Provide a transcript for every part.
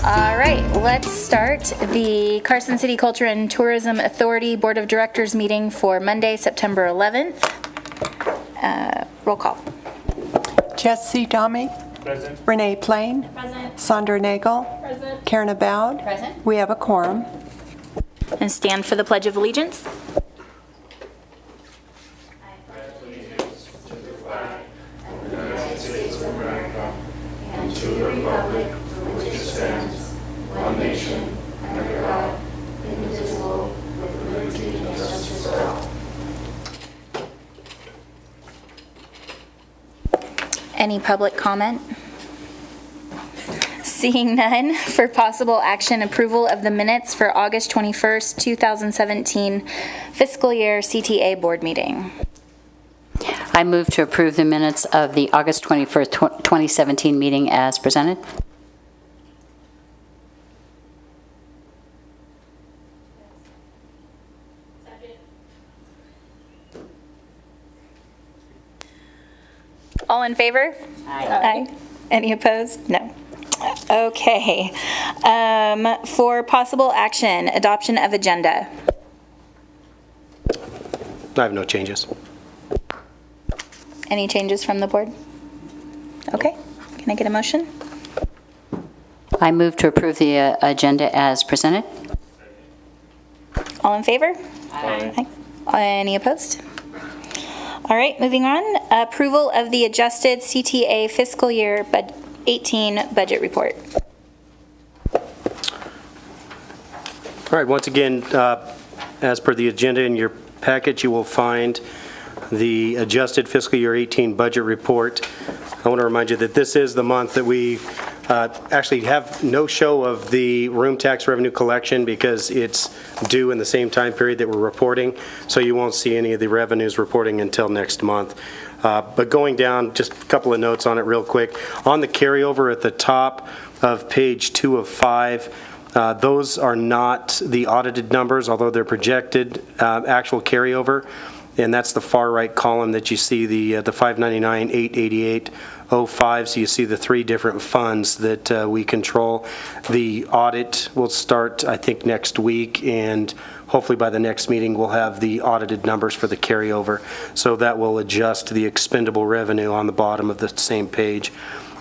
All right, let's start the Carson City Culture and Tourism Authority Board of Directors meeting for Monday, September 11th. Roll call. Jesse Domi. Present. Renee Plain. Present. Sandra Nagel. Present. Karen Aboud. Present. We have a quorum. And stand for the Pledge of Allegiance. Any public comment? Seeing none, for possible action, approval of the minutes for August 21st, 2017 fiscal year CTA board meeting. I move to approve the minutes of the August 21st, 2017 meeting as presented. All in favor? Aye. Any opposed? No. Okay. For possible action, adoption of agenda. I have no changes. Any changes from the board? Okay. Can I get a motion? I move to approve the agenda as presented. All in favor? Aye. Any opposed? All right, moving on. Approval of the adjusted CTA fiscal year 18 budget report. All right, once again, as per the agenda in your packet, you will find the adjusted fiscal year 18 budget report. I want to remind you that this is the month that we actually have no show of the room tax revenue collection because it's due in the same time period that we're reporting, so you won't see any of the revenues reporting until next month. But going down, just a couple of notes on it real quick. On the carryover at the top of page 2 of 5, those are not the audited numbers, although they're projected actual carryover. And that's the far right column that you see the 599, 888, 05. So you see the three different funds that we control. The audit will start, I think, next week, and hopefully by the next meeting we'll have the audited numbers for the carryover. So that will adjust the expendable revenue on the bottom of the same page.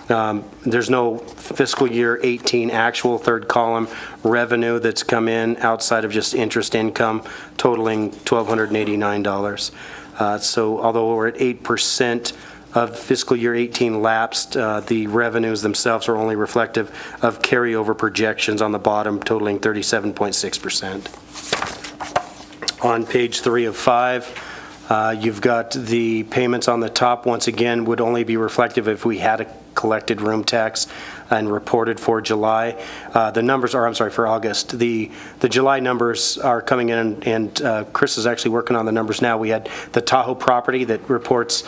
There's no fiscal year 18 actual third column revenue that's come in outside of just interest income totaling $1,289. So although we're at 8% of fiscal year 18 lapsed, the revenues themselves are only reflective of carryover projections on the bottom totaling 37.6%. On page 3 of 5, you've got the payments on the top. Once again, would only be reflective if we had a collected room tax and reported for July. The numbers are, I'm sorry, for August. The July numbers are coming in, and Chris is actually working on the numbers now. We had the Tahoe property that reports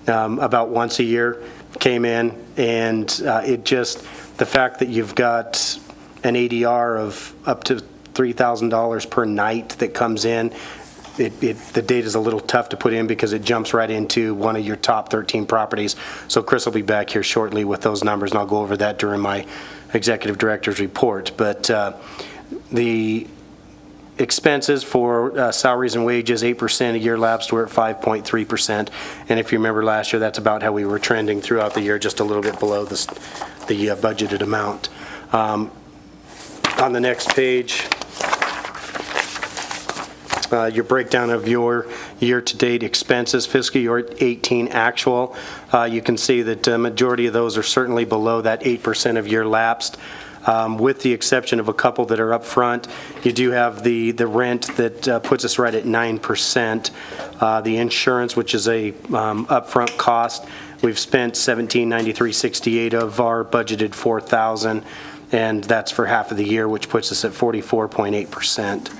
about once a year came in, and it just, the fact that you've got an ADR of up to $3,000 per night that comes in, the data is a little tough to put in because it jumps right into one of your top 13 properties. So Chris will be back here shortly with those numbers, and I'll go over that during my executive director's report. But the expenses for salaries and wages, 8% a year lapsed, we're at 5.3%. And if you remember last year, that's about how we were trending throughout the year, just a little bit below the budgeted amount. On the next page, your breakdown of your year-to-date expenses, fiscal year 18 actual. You can see that the majority of those are certainly below that 8% of year lapsed, with the exception of a couple that are up front. You do have the rent that puts us right at 9%. The insurance, which is a upfront cost, we've spent $1,793.68 of our budgeted $4,000, and that's for half of the year, which puts us at 44.8%.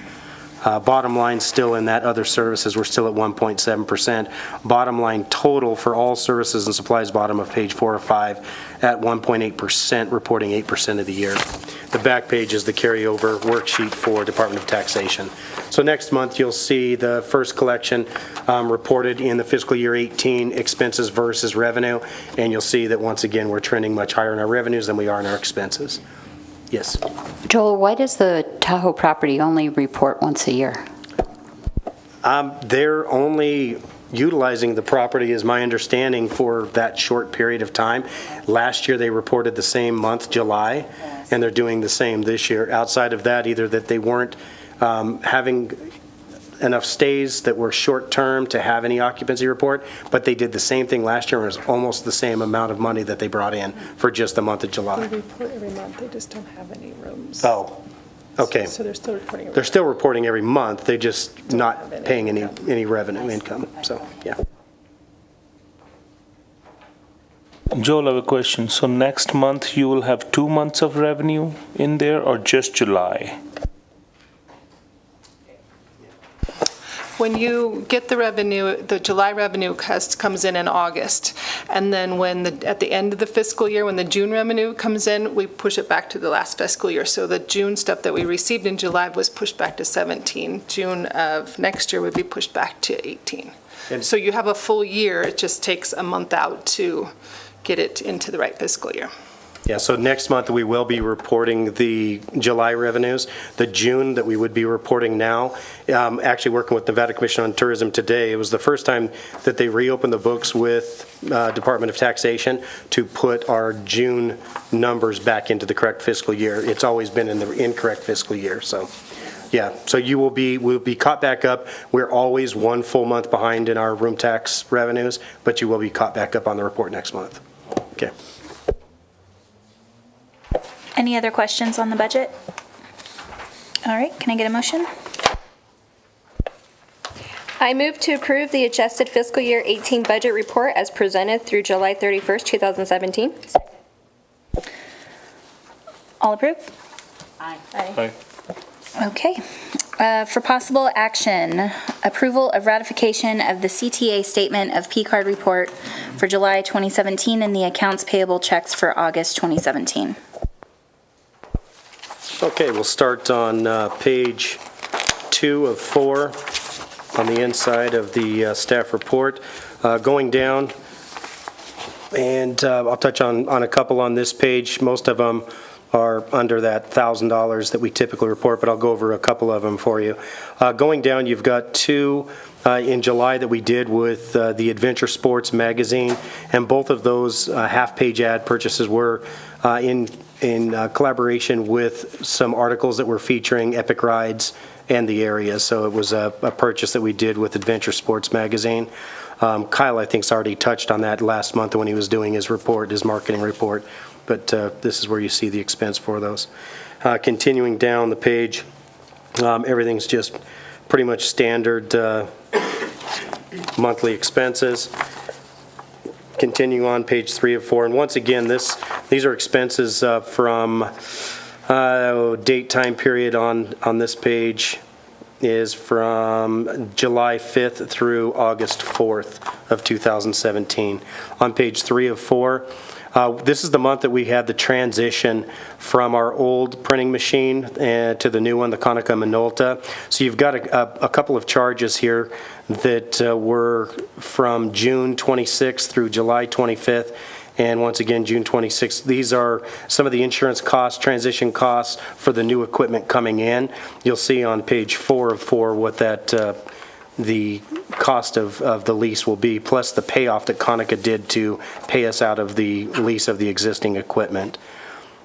Bottom line, still in that other services, we're still at 1.7%. Bottom line total for all services and supplies, bottom of page 4 or 5, at 1.8%, reporting 8% of the year. The back page is the carryover worksheet for Department of Taxation. So next month you'll see the first collection reported in the fiscal year 18 expenses versus revenue, and you'll see that once again we're trending much higher in our revenues than we are in our expenses. Yes. Joel, why does the Tahoe property only report once a year? They're only utilizing the property, is my understanding, for that short period of time. Last year, they reported the same month, July, and they're doing the same this year. Outside of that, either that they weren't having enough stays that were short-term to have any occupancy report, but they did the same thing last year, and it was almost the same amount of money that they brought in for just the month of They July. report every month, they just don't have any rooms. Oh, okay. So they're still reporting every They're month. still reporting every month, they just have not any paying income. any revenue income, so, yeah. Joel, I have a question. So next month, you will have 2 months of revenue in there, or just July? When you get the revenue, the July revenue comes in August. And then at the end of the fiscal year, when the June revenue comes in, we push it back to the last fiscal year. So the June stuff that we received in July was pushed back to 17. June of next year would be pushed back to 18. And- So you have a full year, it just takes a month out to get it into the right fiscal year. Yeah, so next month, we will be reporting the July revenues. The June that we would be reporting now, actually working with Nevada Commission on Tourism today, it was the first time that they reopened the books with Department of Taxation to put our June numbers back into the correct fiscal year. It's always been in the incorrect fiscal year, so, yeah. So we'll be caught back up. We're always 1 full month behind in our room tax revenues, but you will be caught back up on the report next month. Okay. Any other questions on the budget? All right, can I get a motion? I move to approve the adjusted fiscal year 18 budget report as presented through July 31st, 2017. All approve? Aye. Okay. For possible action, approval of ratification of the CTA statement of P-card report for July 2017 and the accounts payable checks for August 2017. Okay, we'll start on page 2 of 4 on the inside of the staff report. Going down, and I'll touch on a couple on this page. Most of them are under that $1,000 that we typically report, but I'll go over a couple of them for you. Going down, you've got 2 in July that we did with the Adventure Sports magazine, and both of those half-page ad purchases were in collaboration with some articles that were featuring epic rides and the area. So it was a purchase that we did with Adventure Sports magazine. Kyle, I think, has already touched on that last month when he was doing his report, his marketing report, but this is where you see the expense for those. Continuing down the page, everything's just pretty much standard monthly expenses. Continue on page 3 of 4, and once again, these are expenses from date time period on this page is from July 5th through August 4th of 2017. On page 3 of 4, this is the month that we had the transition from our old printing machine to the new one, the Konica Minolta. So you've got a couple of charges here that were from June 26th through July 25th. And once again, June 26th. These are some of the insurance costs, transition costs for the new equipment coming in. You'll see on page 4 of 4 what the cost of the lease will be, plus the payoff that Konica did to pay us out of the lease of the existing equipment.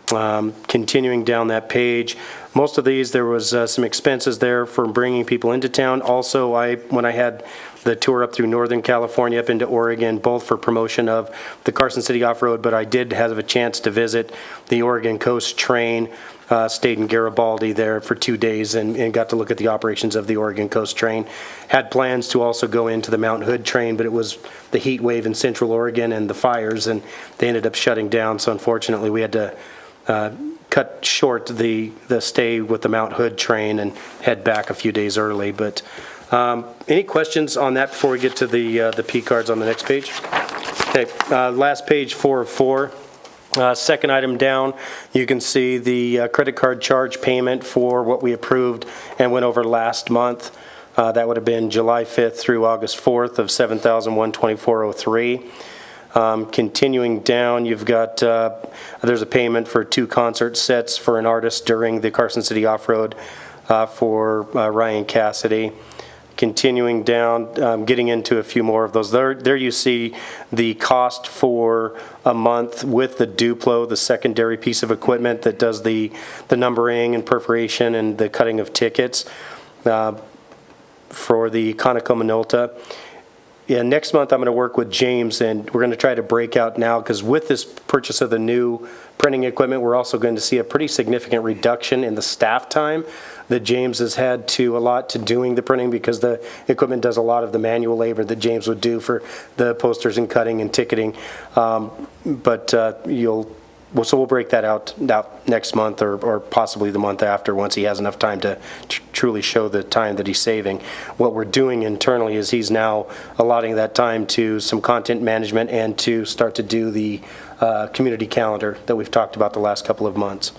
Continuing down that page, most of these, there was some expenses there for bringing people into town. Also, when I had the tour up through Northern California, up into Oregon, both for promotion of the Carson City Off-Road, but I did have a chance to visit the Oregon Coast Train, stayed in Garibaldi there for 2 days and got to look at the operations of the Oregon Coast Train. Had plans to also go into the Mount Hood train, but it was the heat wave in Central Oregon and the fires, and they ended up shutting down, so unfortunately we had to cut short the stay with the Mount Hood train and head back a few days early. But any questions on that before we get to the P cards on the next page? Okay, last page, 4 of 4. Second item down, you can see the credit card charge payment for what we approved and went over last month. That would have been July 5th through August 4th of $7,124.03. Continuing down, you've got, there's a payment for 2 concert sets for an artist during the Carson City Off-Road for Ryan Cassidy. Continuing down, getting into a few more of those. There you see the cost for a month with the Duplo, the secondary piece of equipment that does the numbering and perforation and the cutting of tickets for the Conoco Minolta. Yeah, next month I'm going to work with James, and we're going to try to break out now, because with this purchase of the new printing equipment, we're also going to see a pretty significant reduction in the staff time that James has had to allot to doing the printing, because the equipment does a lot of the manual labor that James would do for the posters and cutting and ticketing. So we'll break that out next month or possibly the month after, once he has enough time to truly show the time that he's saving. What we're doing internally is he's now allotting that time to some content management and to start to do the community calendar that we've talked about the last couple of months.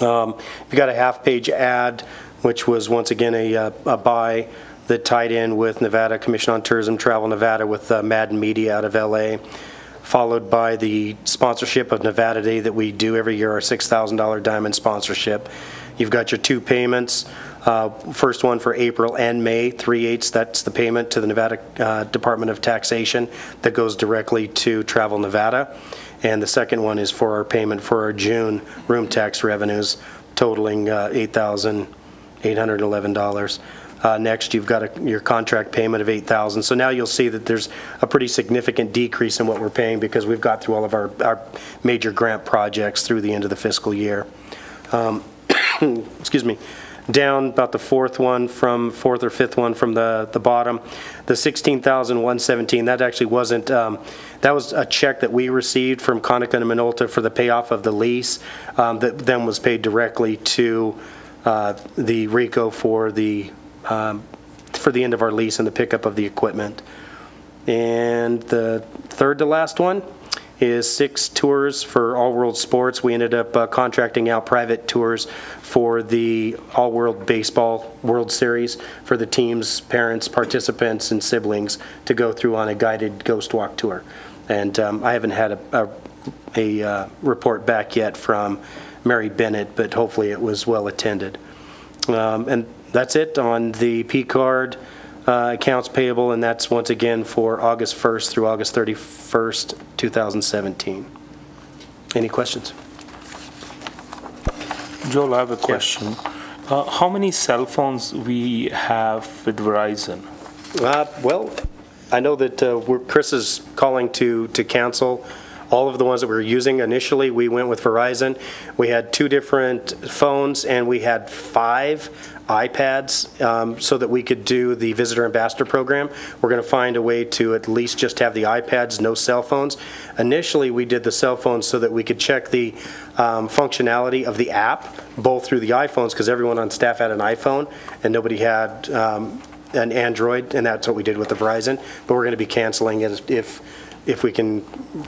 We've got a half-page ad, which was once again a buy that tied in with Nevada Commission on Tourism Travel Nevada with Madden Media out of LA. Followed by the sponsorship of Nevada Day that we do every year, our $6,000 diamond sponsorship. You've got your 2 payments. First one for April and May, 3/8. That's the payment to the Nevada Department of Taxation that goes directly to Travel Nevada. And the second one is for our payment for our June room tax revenues, totaling $8,811. Next, you've got your contract payment of $8,000. So now you'll see that there's a pretty significant decrease in what we're paying, because we've got through all of our major grant projects through the end of the fiscal year. Excuse me. Down about the fourth or fifth one from the bottom, the $16,117. That actually wasn't. That was a check that we received from Conoco and Minolta for the payoff of the lease. That then was paid directly to the RICO for the end of our lease and the pickup of the equipment. And the third to last one is 6 tours for All World Sports. We ended up contracting out private tours for the All World Baseball World Series for the teams, parents, participants, and siblings to go through on a guided ghost walk tour. And I haven't had a report back yet from Mary Bennett, but hopefully it was well attended. And that's it on the P-card accounts payable, and that's once again for August 1st through August 31st, 2017. Any questions? Joel, I have a question. How many cell phones we have with Verizon? Well, I know that Chris is calling to cancel all of the ones that we were using. Initially, we went with Verizon. We had 2 different phones, and we had 5 iPads so that we could do the Visitor Ambassador program. We're going to find a way to at least just have the iPads, no cell phones. Initially, we did the cell phones so that we could check the functionality of the app, both through the iPhones, because everyone on staff had an iPhone, and nobody had an Android, and that's what we did with the Verizon. But we're going to be canceling it if we can.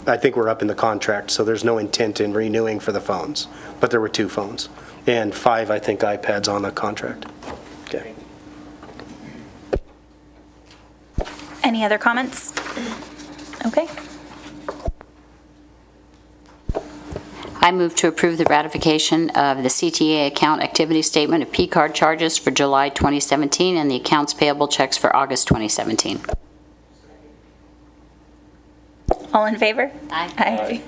I think we're up in the contract, so there's no intent in renewing for the phones. But there were 2 phones and 5, I think, iPads on the contract. Okay. Any other comments? Okay. I move to approve the ratification of the CTA account activity statement of P-card charges for July 2017 and the accounts payable checks for August 2017. All in favor? Aye.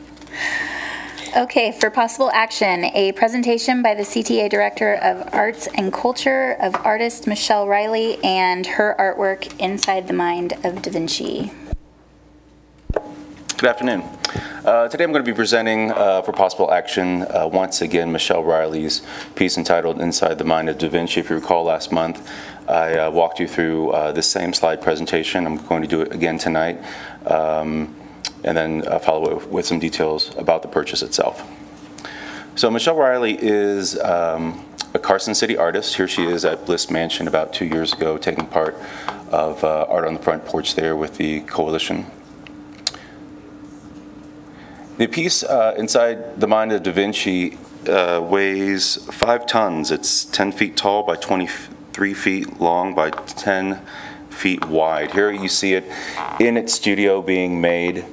Okay, for possible action, a presentation by the CTA Director of Arts and Culture of artist Michelle Riley and her artwork, Inside the Mind of Da Vinci. Good afternoon. Today I'm going to be presenting for possible action once again Michelle Riley's piece entitled Inside the Mind of Da Vinci. If you recall, last month I walked you through the same slide presentation. I'm going to do it again tonight. And then follow it with some details about the purchase itself. So Michelle Riley is a Carson City artist. Here she is at Bliss Mansion about 2 years ago, taking part of Art on the Front Porch there with the Coalition. The piece Inside the Mind of Da Vinci weighs 5 tons. It's 10 feet tall by 23 feet long by 10 feet wide. Here you see it in its studio being made.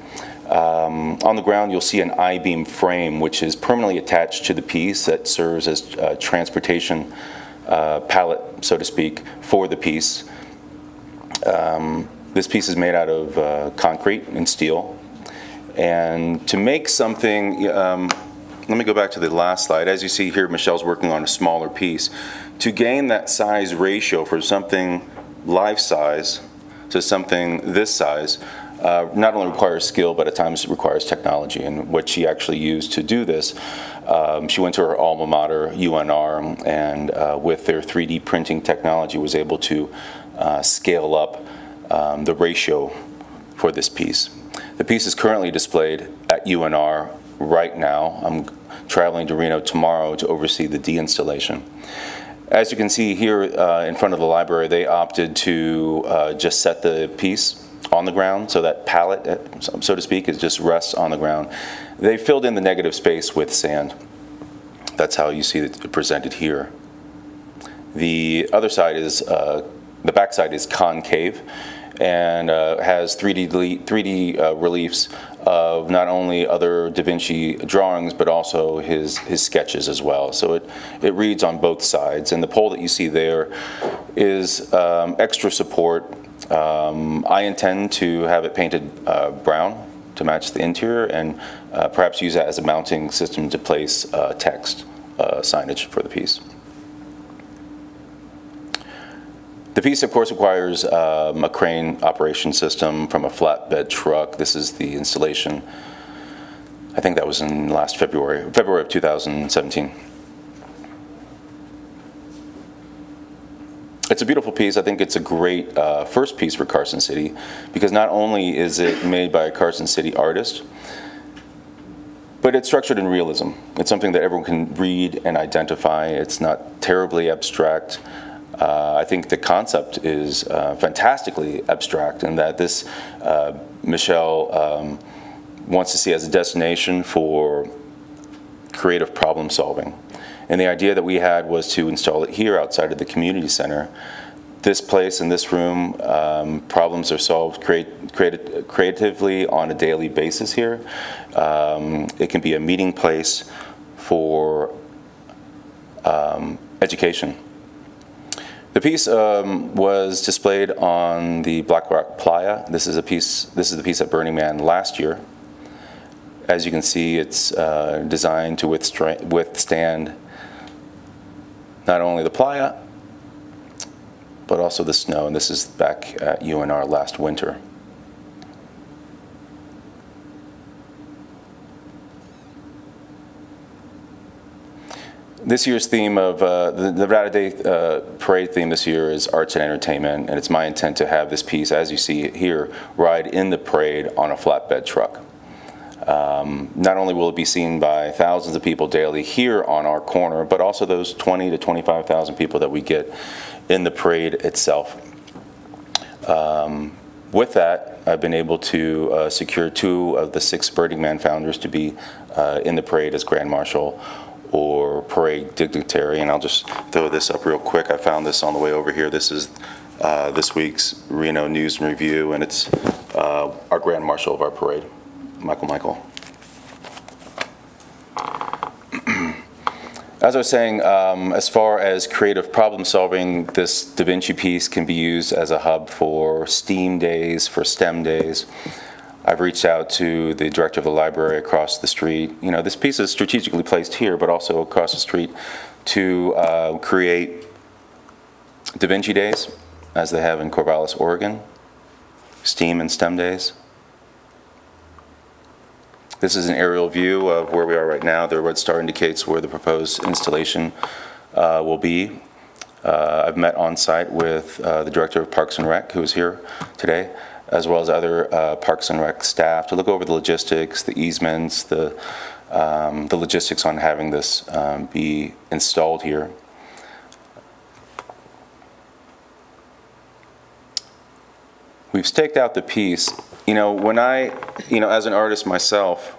On the ground, you'll see an I-beam frame, which is permanently attached to the piece that serves as a transportation pallet, so to speak, for the piece. This piece is made out of concrete and steel. And to make something, let me go back to the last slide. As you see here, Michelle's working on a smaller piece. To gain that size ratio for something life size to something this size, not only requires skill, but at times it requires technology. And what she actually used to do this, she went to her alma mater, UNR, and with their 3D printing technology was able to scale up the ratio for this piece. The piece is currently displayed at UNR right now. I'm traveling to Reno tomorrow to oversee the deinstallation. As you can see here in front of the library, they opted to just set the piece on the ground, so that pallet, so to speak, is just rests on the ground. They filled in the negative space with sand. That's how you see it presented here. The other side is, the back side is concave and has 3D reliefs of not only other Da Vinci drawings, but also his sketches as well. So it reads on both sides. And the pole that you see there is extra support. I intend to have it painted brown to match the interior, and perhaps use that as a mounting system to place text signage for the piece. The piece, of course, requires a crane operation system from a flatbed truck. This is the installation. I think that was in last February of 2017. It's a beautiful piece. I think it's a great first piece for Carson City, because not only is it made by a Carson City artist, but it's structured in realism. It's something that everyone can read and identify. It's not terribly abstract. I think the concept is fantastically abstract, and that this Michelle wants to see as a destination for creative problem solving. And the idea that we had was to install it here outside of the community center. This place in this room, problems are solved creatively on a daily basis here. It can be a meeting place for education. The piece was displayed on the Black Rock Playa. This is the piece at Burning Man last year. As you can see, it's designed to withstand not only the playa, but also the snow. And this is back at UNR last winter. This year's theme of the Nevada Day Parade theme this year is arts and entertainment, and it's my intent to have this piece, as you see here, ride in the parade on a flatbed truck. Not only will it be seen by thousands of people daily here on our corner, but also those 20 to 25,000 people that we get in the parade itself. With that, I've been able to secure 2 of the 6 Burning Man founders to be in the parade as Grand Marshal or parade dignitary. And I'll just throw this up real quick. I found this on the way over here. This is this week's Reno News and Review, and it's our Grand Marshal of our parade, Michael. As I was saying, as far as creative problem solving, this Da Vinci piece can be used as a hub for STEAM days, for STEM days. I've reached out to the director of the library across the street. You know, this piece is strategically placed here, but also across the street, to create Da Vinci days, as they have in Corvallis, Oregon, STEAM and STEM days. This is an aerial view of where we are right now. The red star indicates where the proposed installation will be. I've met on site with the director of Parks and Rec, who is here today, as well as other Parks and Rec staff to look over the logistics, the easements, the logistics on having this be installed here. We've staked out the piece. You know, as an artist myself,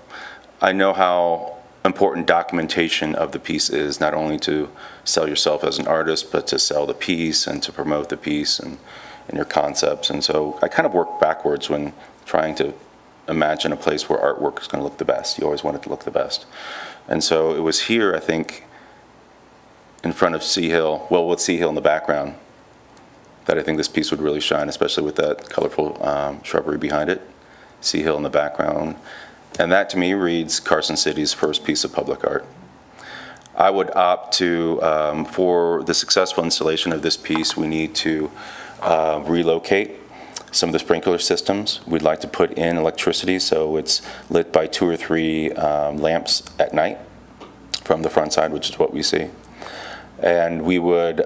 I know how important documentation of the piece is, not only to sell yourself as an artist, but to sell the piece and to promote the piece and your concepts. And so I kind of work backwards when trying to imagine a place where artwork is going to look the best. You always want it to look the best. And so it was here, I think, in front of Sea Hill, well, with Sea Hill in the background, that I think this piece would really shine, especially with that colorful shrubbery behind it, Sea Hill in the background. And that, to me, reads Carson City's first piece of public art. I would opt to, for the successful installation of this piece, we need to relocate some of the sprinkler systems. We'd like to put in electricity so it's lit by 2 or 3 lamps at night from the front side, which is what we see. And we would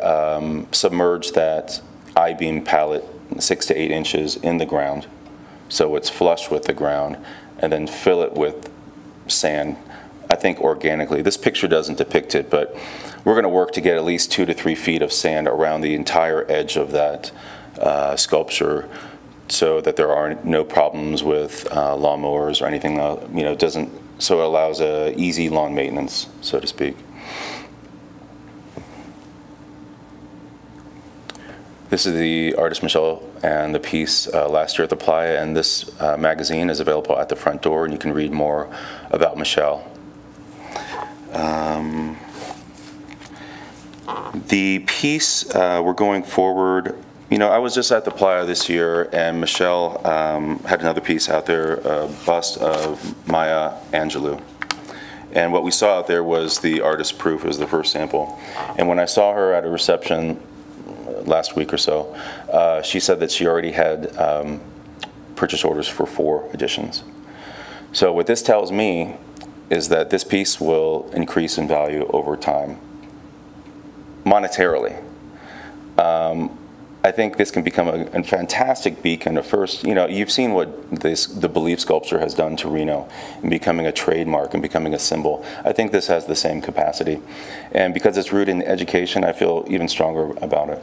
submerge that I-beam pallet 6 to 8 inches in the ground so it's flush with the ground, and then fill it with sand, I think organically. This picture doesn't depict it, but we're going to work to get at least 2 to 3 feet of sand around the entire edge of that sculpture so that there are no problems with lawnmowers or anything, so it allows easy lawn maintenance, so to speak. This is the artist Michelle and the piece last year at the Playa, and this magazine is available at the front door, and you can read more about Michelle. The piece we're going forward, I was just at the Playa this year, and Michelle had another piece out there, a bust of Maya Angelou. And what we saw out there was the artist proof. It was the first sample. And when I saw her at a reception last week or so, she said that she already had purchase orders for 4 editions. So what this tells me is that this piece will increase in value over time, monetarily. I think this can become a fantastic beacon of first, you've seen what the Belief sculpture has done to Reno in becoming a trademark and becoming a symbol. I think this has the same capacity. And because it's rooted in education, I feel even stronger about it.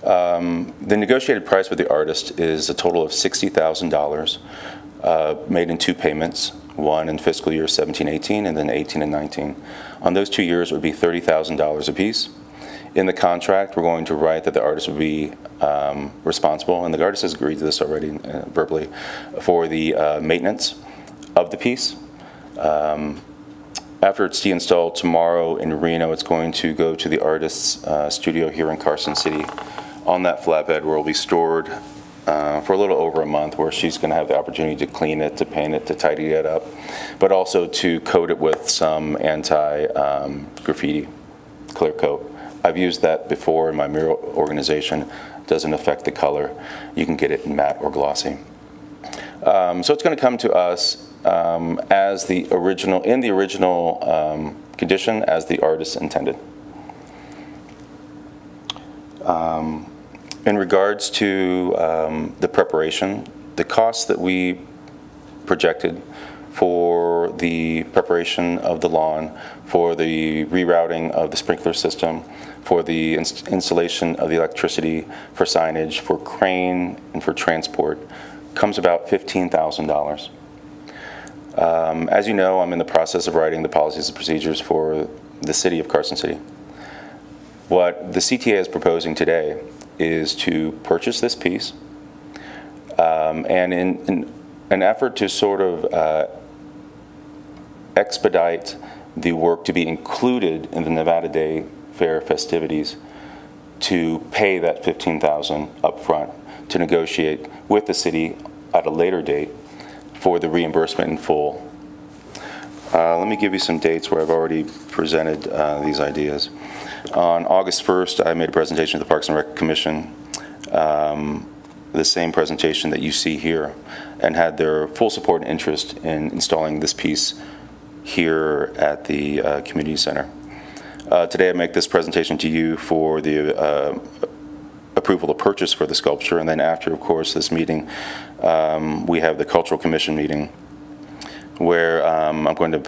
The negotiated price with the artist is a total of $60,000, made in 2 payments, one in fiscal year 17-18 and then 18 and 19. On those 2 years, it would be $30,000 apiece. In the contract, we're going to write that the artist would be responsible, and the artist has agreed to this already verbally, for the maintenance of the piece. After it's deinstalled tomorrow in Reno, it's going to go to the artist's studio here in Carson City on that flatbed, where it will be stored for a little over a month, where she's going to have the opportunity to clean it, to paint it, to tidy it up, but also to coat it with some anti-graffiti clear coat. I've used that before in my mural organization. It doesn't affect the color. You can get it in matte or glossy. So it's going to come to us as the original, in the original condition as the artist intended. In regards to the preparation, the costs that we projected for the preparation of the lawn, for the rerouting of the sprinkler system, for the installation of the electricity, for signage, for crane, and for transport, comes about $15,000. As you know, I'm in the process of writing the policies and procedures for the city of Carson City. What the CTA is proposing today is to purchase this piece, and in an effort to sort of expedite the work to be included in the Nevada Day Fair festivities, to pay that $15,000 up front to negotiate with the city at a later date for the reimbursement in full. Let me give you some dates where I've already presented these ideas. On August 1st, I made a presentation to the Parks and Rec Commission, the same presentation that you see here, and had their full support and interest in installing this piece here at the community center. Today I make this presentation to you for the approval of purchase for the sculpture, and then after, of course, this meeting, we have the Cultural Commission meeting, where I'm going to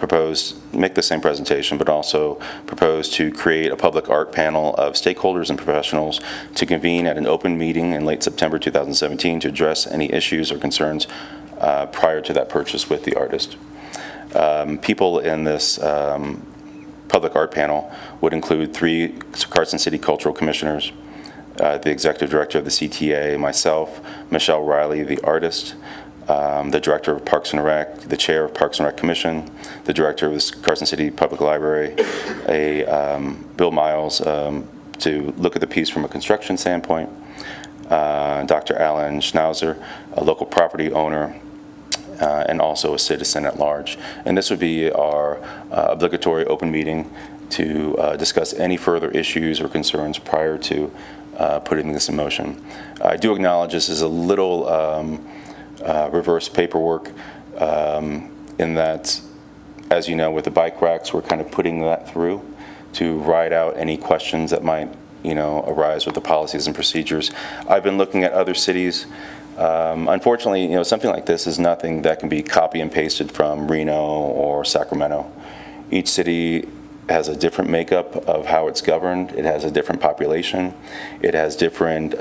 make the same presentation, but also propose to create a public art panel of stakeholders and professionals to convene at an open meeting in late September 2017 to address any issues or concerns prior to that purchase with the artist. People in this public art panel would include 3 Carson City Cultural Commissioners, the Executive Director of the CTA, myself, Michelle Riley, the artist, the Director of Parks and Rec, the Chair of Parks and Rec Commission, the Director of the Carson City Public Library, Bill Miles, to look at the piece from a construction standpoint, Dr. Alan Schnauzer, a local property owner, and also a citizen at large. And this would be our obligatory open meeting to discuss any further issues or concerns prior to putting this in motion. I do acknowledge this is a little reverse paperwork in that, as you know, with the bike racks, we're kind of putting that through to ride out any questions that might, arise with the policies and procedures. I've been looking at other cities. Unfortunately, something like this is nothing that can be copy and pasted from Reno or Sacramento. Each city has a different makeup of how it's governed. It has a different population. It has different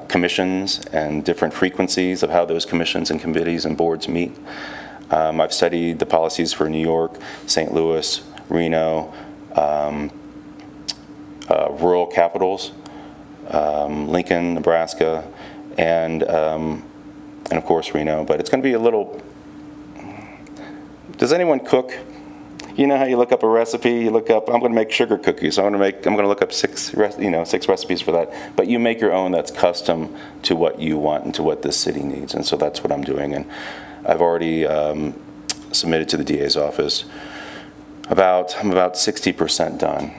commissions and different frequencies of how those commissions and committees and boards meet. I've studied the policies for New York, St. Louis, Reno, rural capitals, Lincoln, Nebraska, and of course Reno. But it's going to be a little. Does anyone cook? You know how you look up a recipe? You look up. I'm going to make sugar cookies. I'm going to look up six recipes for that. But you make your own that's custom to what you want and to what this city needs. And so that's what I'm doing. And I've already submitted to the DA's office. I'm about 60% done,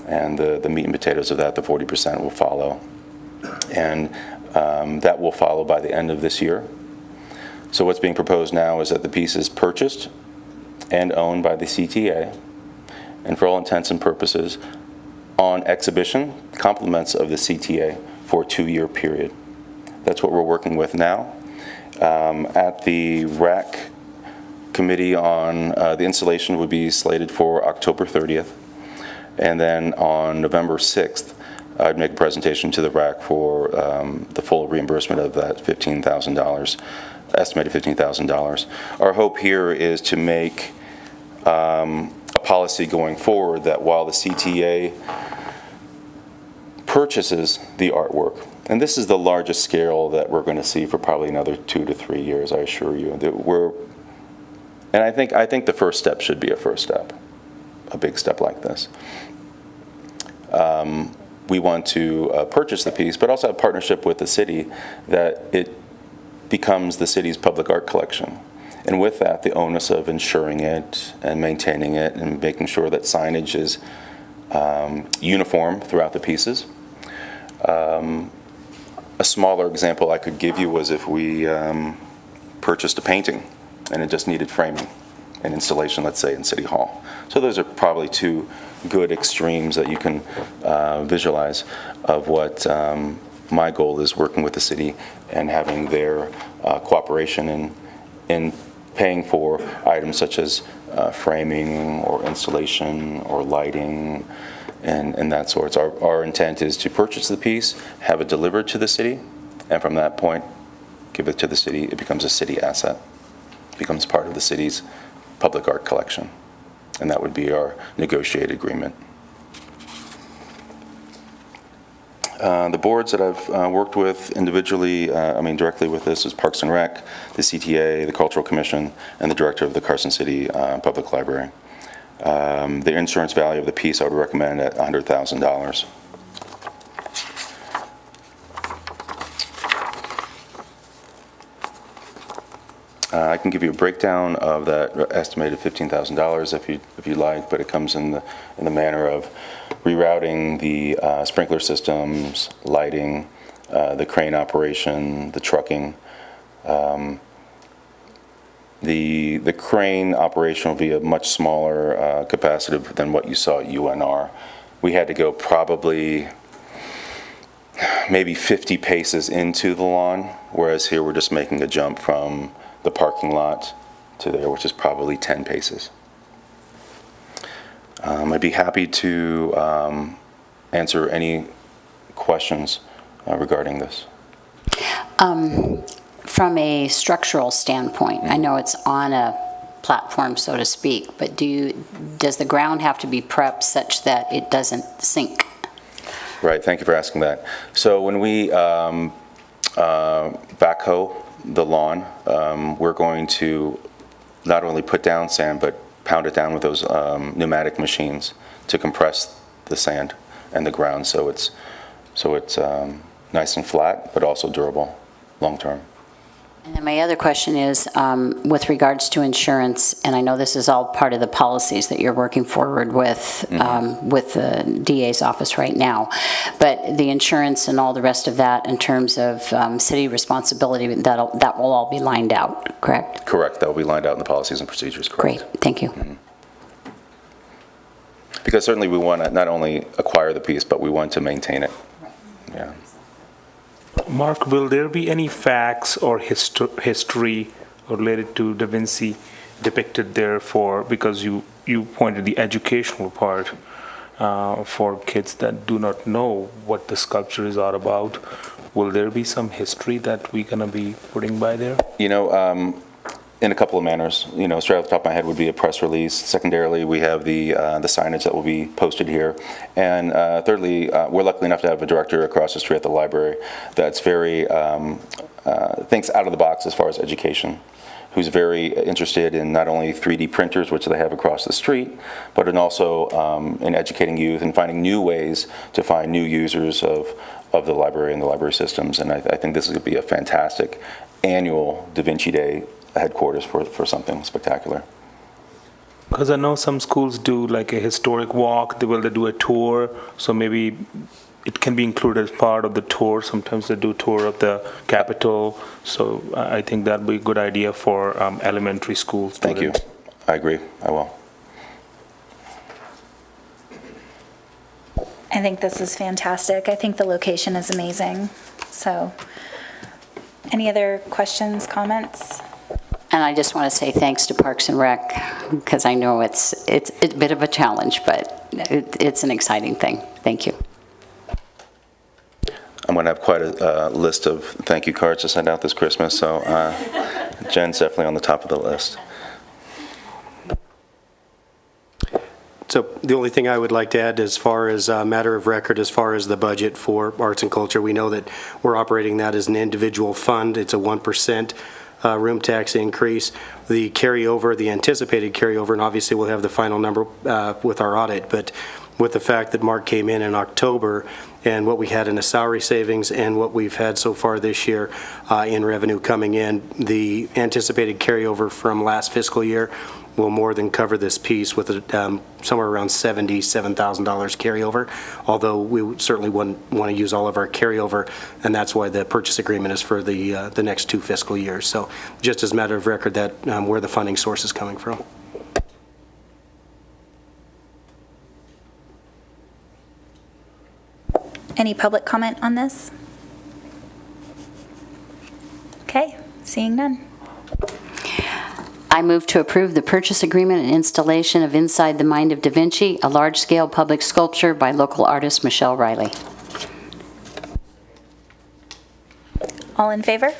and the meat and potatoes of that, the 40% will follow, and that will follow by the end of this year. So what's being proposed now is that the piece is purchased and owned by the CTA, and for all intents and purposes, on exhibition, compliments of the CTA for a 2-year period. That's what we're working with now. At the RAC committee on the installation would be slated for October 30th, and then on November 6th, I'd make a presentation to the RAC for the full reimbursement of that $15,000, estimated $15,000. Our hope here is to make a policy going forward that while the CTA purchases the artwork, and this is the largest scale that we're going to see for probably another 2 to 3 years, I assure you. And I think the first step should be a first step, a big step like this. We want to purchase the piece, but also have a partnership with the city that it becomes the city's public art collection. And with that, the onus of insuring it and maintaining it and making sure that signage is uniform throughout the pieces. A smaller example I could give you was if we purchased a painting and it just needed framing and installation, let's say, in City Hall. So those are probably 2 good extremes that you can visualize of what my goal is, working with the city and having their cooperation in paying for items such as framing or installation or lighting and that sort. Our intent is to purchase the piece, have it delivered to the city, and from that point, give it to the city. It becomes a city asset. It becomes part of the city's public art collection. And that would be our negotiated agreement. The boards that I've worked with individually, directly with this, is Parks and Rec, the CTA, the Cultural Commission, and the Director of the Carson City Public Library. The insurance value of the piece I would recommend at $100,000. I can give you a breakdown of that estimated $15,000 if you like, but it comes in the manner of rerouting the sprinkler systems, lighting, the crane operation, the trucking. The crane operation will be a much smaller capacity than what you saw at UNR. We had to go probably maybe 50 paces into the lawn, whereas here we're just making a jump from the parking lot to there, which is probably 10 paces. I'd be happy to answer any questions regarding this. From a structural standpoint, I know it's on a platform, so to speak, but does the ground have to be prepped such that it doesn't sink? Right, thank you for asking that. So when we backhoe the lawn. We're going to not only put down sand, but pound it down with those pneumatic machines to compress the sand and the ground, so it's nice and flat, but also durable, long-term. And then my other question is, with regards to insurance, and I know this is all part of the policies that you're working forward with the DA's office right now, but the insurance and all the rest of that in terms of city responsibility, that will all be lined out, correct? Correct, that will be lined out in the policies and procedures, correct. Great, thank you. Because certainly we want to not only acquire the piece, but we want to maintain it. Yeah. Mark, will there be any facts or history related to Da Vinci depicted there because you pointed the educational part for kids that do not know what the sculpture is all about? Will there be some history that we're going to be putting by there? In a couple of manners. Straight off the top of my head would be a press release. Secondarily, we have the signage that will be posted here. And thirdly, we're lucky enough to have a director across the street at the library that's very, thinks out of the box as far as education, who's very interested in not only 3D printers, which they have across the street, but in also in educating youth and finding new ways to find new users of the library and the library systems. And I think this is going to be a fantastic annual Da Vinci Day headquarters for something spectacular. Because I know some schools do like a historic walk, they do a tour, so maybe it can be included as part of the tour. Sometimes they do tour of the Capitol, so I think that'd be a good idea for elementary school students. Thank you. I agree. I will. I think this is fantastic. I think the location is amazing. So, any other questions, comments? And I just want to say thanks to Parks and Rec, because I know it's a bit of a challenge, but it's an exciting thing. Thank you. I'm going to have quite a list of thank you cards to send out this Christmas, so Jen's definitely on the top of the list. So the only thing I would like to add as far as a matter of record, as far as the budget for arts and culture, we know that we're operating that as an individual fund. It's a 1% room tax increase. The carryover, the anticipated carryover, and obviously we'll have the final number with our audit, but with the fact that Mark came in October and what we had in a salary savings and what we've had so far this year in revenue coming in, the anticipated carryover from last fiscal year will more than cover this piece with somewhere around $77,000 carryover, although we certainly wouldn't want to use all of our carryover, and that's why the purchase agreement is for the next 2 fiscal years. So just as a matter of record, that where the funding source is coming from. Any public comment on this? Okay, seeing none. I move to approve the purchase agreement and installation of Inside the Mind of Da Vinci, a large-scale public sculpture by local artist Michelle Riley. All in favor?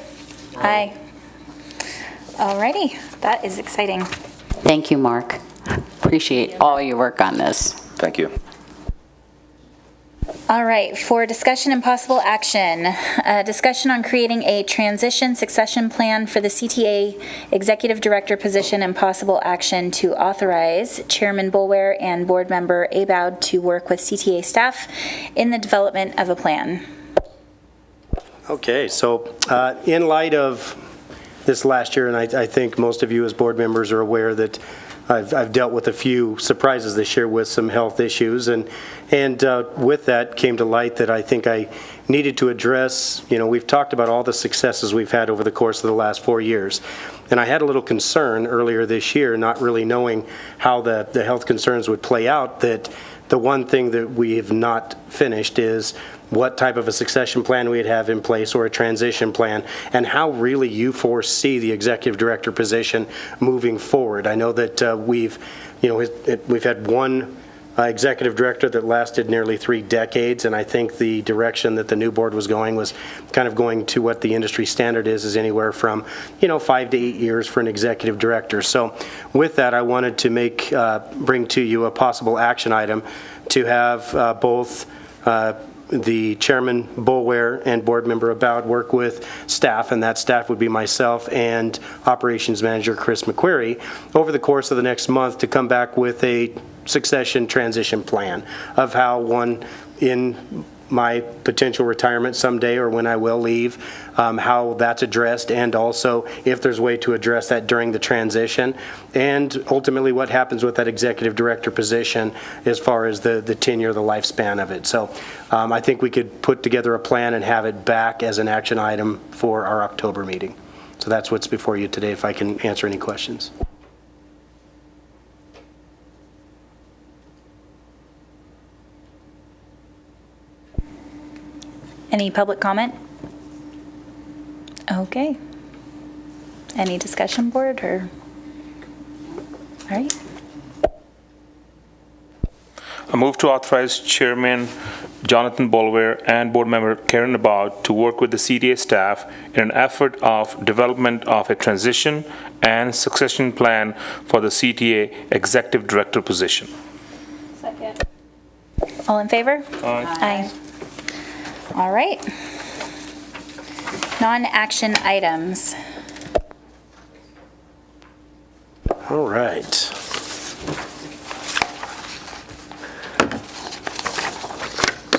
Aye. All righty, that is exciting. Thank you, Mark. Appreciate all your work on this. Thank you. All right, for discussion and possible action, discussion on creating a transition succession plan for the CTA Executive Director position and possible action to authorize Chairman Boulware and Board Member Aboud to work with CTA staff in the development of a plan. Okay, so in light of this last year, and I think most of you as board members are aware that I've dealt with a few surprises this year with some health issues, and with that came to light that I think I needed to address. We've talked about all the successes we've had over the course of the last 4 years, and I had a little concern earlier this year, not really knowing how the health concerns would play out, that the one thing that we have not finished is what type of a succession plan we'd have in place or a transition plan, and how really you foresee the executive director position moving forward. I know that we've had one executive director that lasted nearly 3 decades, and I think the direction that the new board was going was kind of going to what the industry standard is anywhere from 5 to 8 years for an executive director. So with that, I wanted to bring to you a possible action item to have both the Chairman Boulware and Board Member Abowd work with staff, and that staff would be myself and Operations Manager Chris McQuarrie, over the course of the next month to come back with a succession transition plan of how one in my potential retirement someday or when I will leave, how that's addressed, and also if there's a way to address that during the transition, and ultimately what happens with that executive director position as far as the tenure, the lifespan of it. So I think we could put together a plan and have it back as an action item for our October meeting. So that's what's before you today, if I can answer any questions. Any public comment? Okay. Any discussion, board, or? All right. I move to authorize Chairman Jonathan Boulware and Board Member Karen Abowd to work with the CTA staff in an effort of development of a transition and succession plan for the CTA Executive Director position. Second. All in favor? Aye. Aye. All right. Non-action items. All right.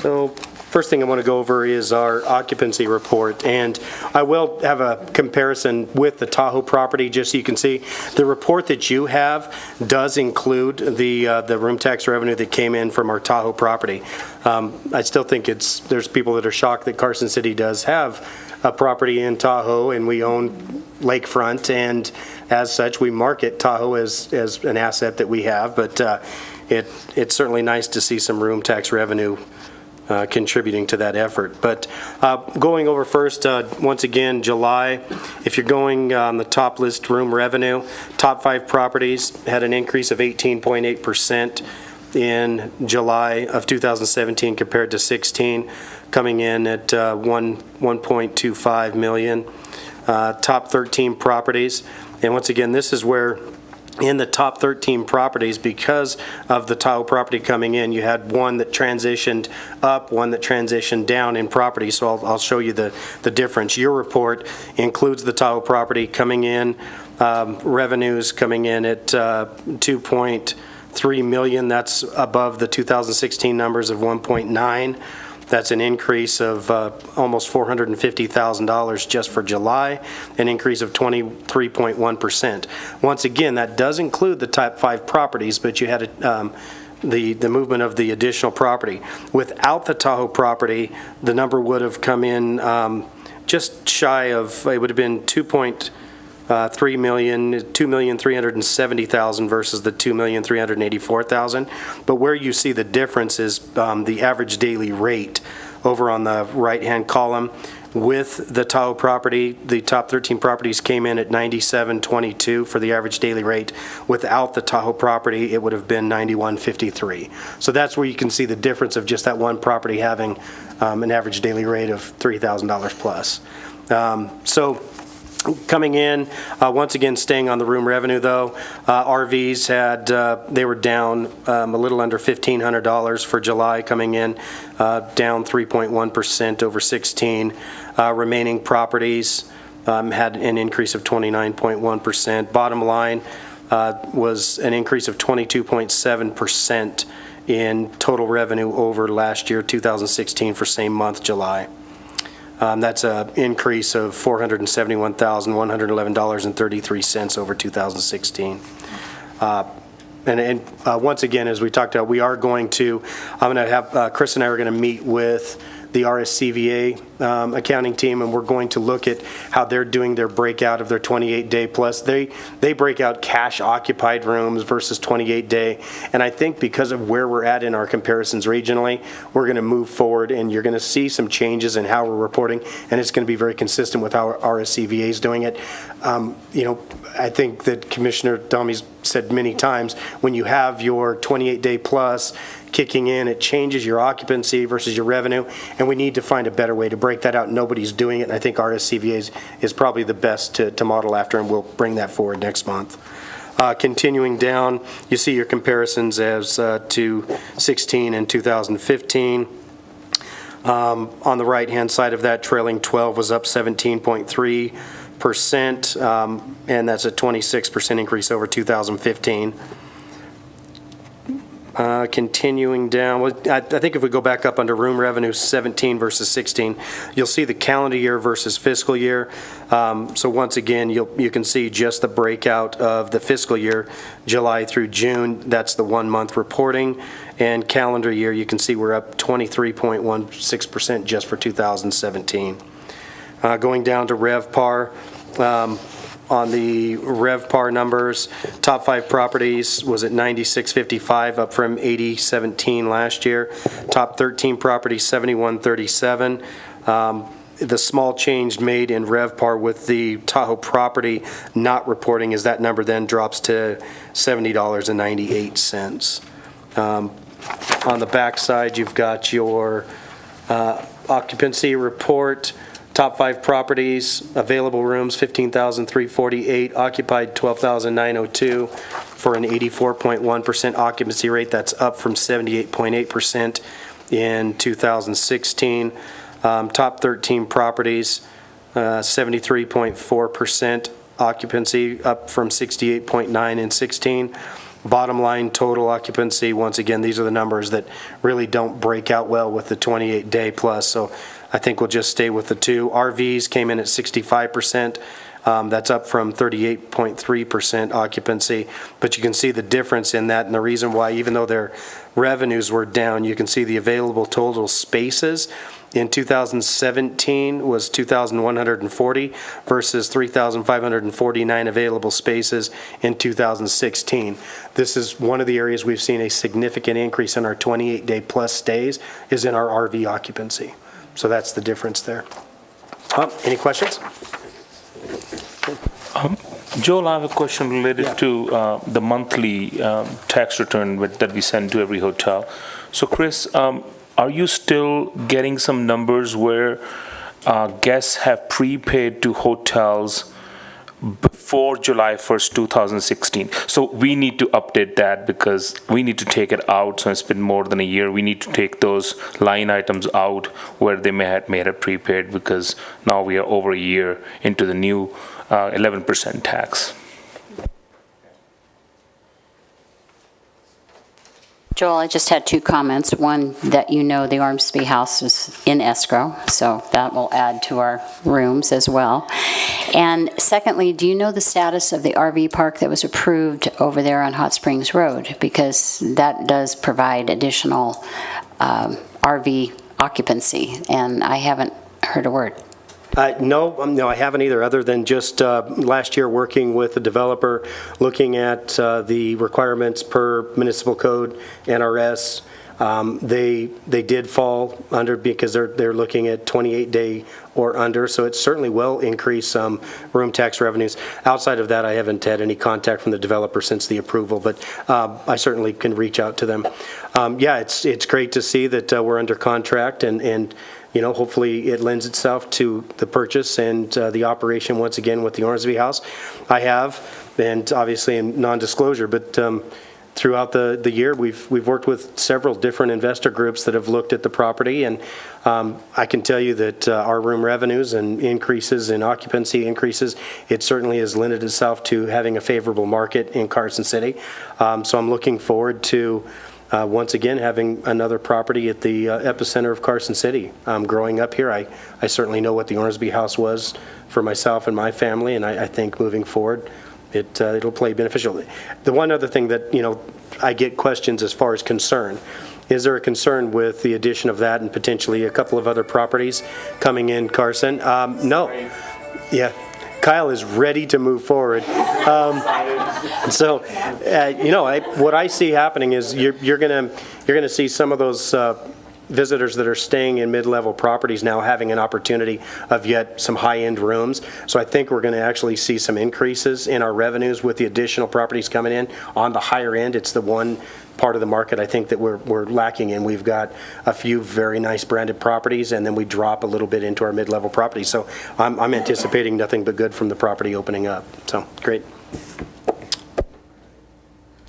So first thing I want to go over is our occupancy report, and I will have a comparison with the Tahoe property, just so you can see. The report that you have does include the room tax revenue that came in from our Tahoe property. I still think there's people that are shocked that Carson City does have a property in Tahoe, and we own lakefront, and as such, we market Tahoe as an asset that we have, but it's certainly nice to see some room tax revenue contributing to that effort. But going over first, once again, July, if you're going on the top list, room revenue, top 5 properties had an increase of 18.8% in July of 2017 compared to 16, coming in at 1.25 million. Top 13 properties, and once again, this is where in the top 13 properties, because of the Tahoe property coming in, you had one that transitioned up, one that transitioned down in property. So I'll show you the difference. Your report includes the Tahoe property coming in, revenues coming in at 2.3 million. That's above the 2016 numbers of 1.9. That's an increase of almost $450,000 just for July, an increase of 23.1%. Once again, that does include the top 5 properties, but you had the movement of the additional property. Without the Tahoe property, the number would have come in just shy of, it would have been 2,370,000 versus the 2,384,000. But where you see the difference is the average daily rate over on the right-hand column. With the Tahoe property, the top 13 properties came in at 97.22 for the average daily rate. Without the Tahoe property, it would have been 91.53. So that's where you can see the difference of just that one property having an average daily rate of $3,000 plus. So coming in, once again, staying on the room revenue though, RVs they were down a little under $1,500 for July coming in, down 3.1% over 16. Remaining properties had an increase of 29.1%. Bottom line was an increase of 22.7% in total revenue over last year, 2016, for same month, July. That's an increase of $471,111.33 over 2016. And once again, as we talked about, I'm going to have, Chris and I are going to meet with the RSCVA accounting team, and we're going to look at how they're doing their breakout of their 28-day plus. They break out cash occupied rooms versus 28-day, and I think because of where we're at in our comparisons regionally, we're going to move forward, and you're going to see some changes in how we're reporting, and it's going to be very consistent with how RSCVA is doing it. I think that Commissioner Dommy's said many times, when you have your 28-day plus kicking in, it changes your occupancy versus your revenue, and we need to find a better way to break that out. Nobody's doing it, and I think RSCVA is probably the best to model after, and we'll bring that forward next month. Continuing down, you see your comparisons as to 16 and 2015. On the right-hand side of that, trailing 12 was up 17.3%, and that's a 26% increase over 2015. Continuing down, well, I think if we go back up under room revenue 17 versus 16, you'll see the calendar year versus fiscal year. So once again, you can see just the breakout of the fiscal year, July through June. That's the 1 month reporting. And calendar year, you can see we're up 23.16% just for 2017. Going down to RevPAR. On the RevPAR numbers, top 5 properties was at 96.55, up from 80.17 last year. Top 13 properties, 71.37. The small change made in RevPAR with the Tahoe property not reporting is that number then drops to $70.98. On the back side, you've got your occupancy report. Top 5 properties, available rooms, 15,348, occupied 12,902 for an 84.1% occupancy rate. That's up from 78.8% in 2016. Top 13 properties, 73.4% occupancy, up from 68.9 in 16. Bottom line total occupancy, once again, these are the numbers that really don't break out well with the 28-day plus, so I think we'll just stay with the 2. RVs came in at 65%. That's up from 38.3% occupancy. But you can see the difference in that, and the reason why, even though their revenues were down, you can see the available total spaces in 2017 was 2,140 versus 3,549 available spaces in 2016. This is one of the areas we've seen a significant increase in our 28-day plus stays is in our RV occupancy. So that's the difference there. Any questions? Joel, I have a question related to the monthly tax return that we send to every hotel. So, Chris, are you still getting some numbers where guests have prepaid to hotels before July 1st, 2016? So we need to update that because we need to take it out. So it's been more than a year. We need to take those line items out where they may have made it prepaid because now we are over a year into the new 11% tax. Joel, I just had 2 comments. One, that you know the Ormsby House is in escrow, so that will add to our rooms as well. And secondly, do you know the status of the RV park that was approved over there on Hot Springs Road? Because that does provide additional RV occupancy, and I haven't heard a word. No, I haven't either, other than just last year working with the developer, looking at the requirements per municipal code, NRS. They did fall under because they're looking at 28-day or under, so it certainly will increase room tax revenues. Outside of that, I haven't had any contact from the developer since the approval, but I certainly can reach out to them. Yeah, it's great to see that we're under contract and you know, hopefully it lends itself to the purchase and the operation once again with the Ormsby House. I have, and obviously in non-disclosure, but throughout the year we've worked with several different investor groups that have looked at the property, and I can tell you that our room revenues and increases in occupancy increases, it certainly has lended itself to having a favorable market in Carson City. So I'm looking forward to once again having another property at the epicenter of Carson City. Growing up here, I certainly know what the Ormsby House was for myself and my family, and I think moving forward it'll play beneficial. The one other thing that, you know, I get questions as far as concern. Is there a concern with the addition of that and potentially a couple of other properties coming in Carson? No. Yeah. Kyle is ready to move forward. So, you know, what I see happening is you're gonna see some of those visitors that are staying in mid-level properties now having an opportunity of yet some high-end rooms. So I think we're going to actually see some increases in our revenues with the additional properties coming in on the higher end. It's the one part of the market I think that we're lacking in. We've got a few very nice branded properties, and then we drop a little bit into our mid-level properties. So I'm anticipating nothing but good from the property opening up. So great.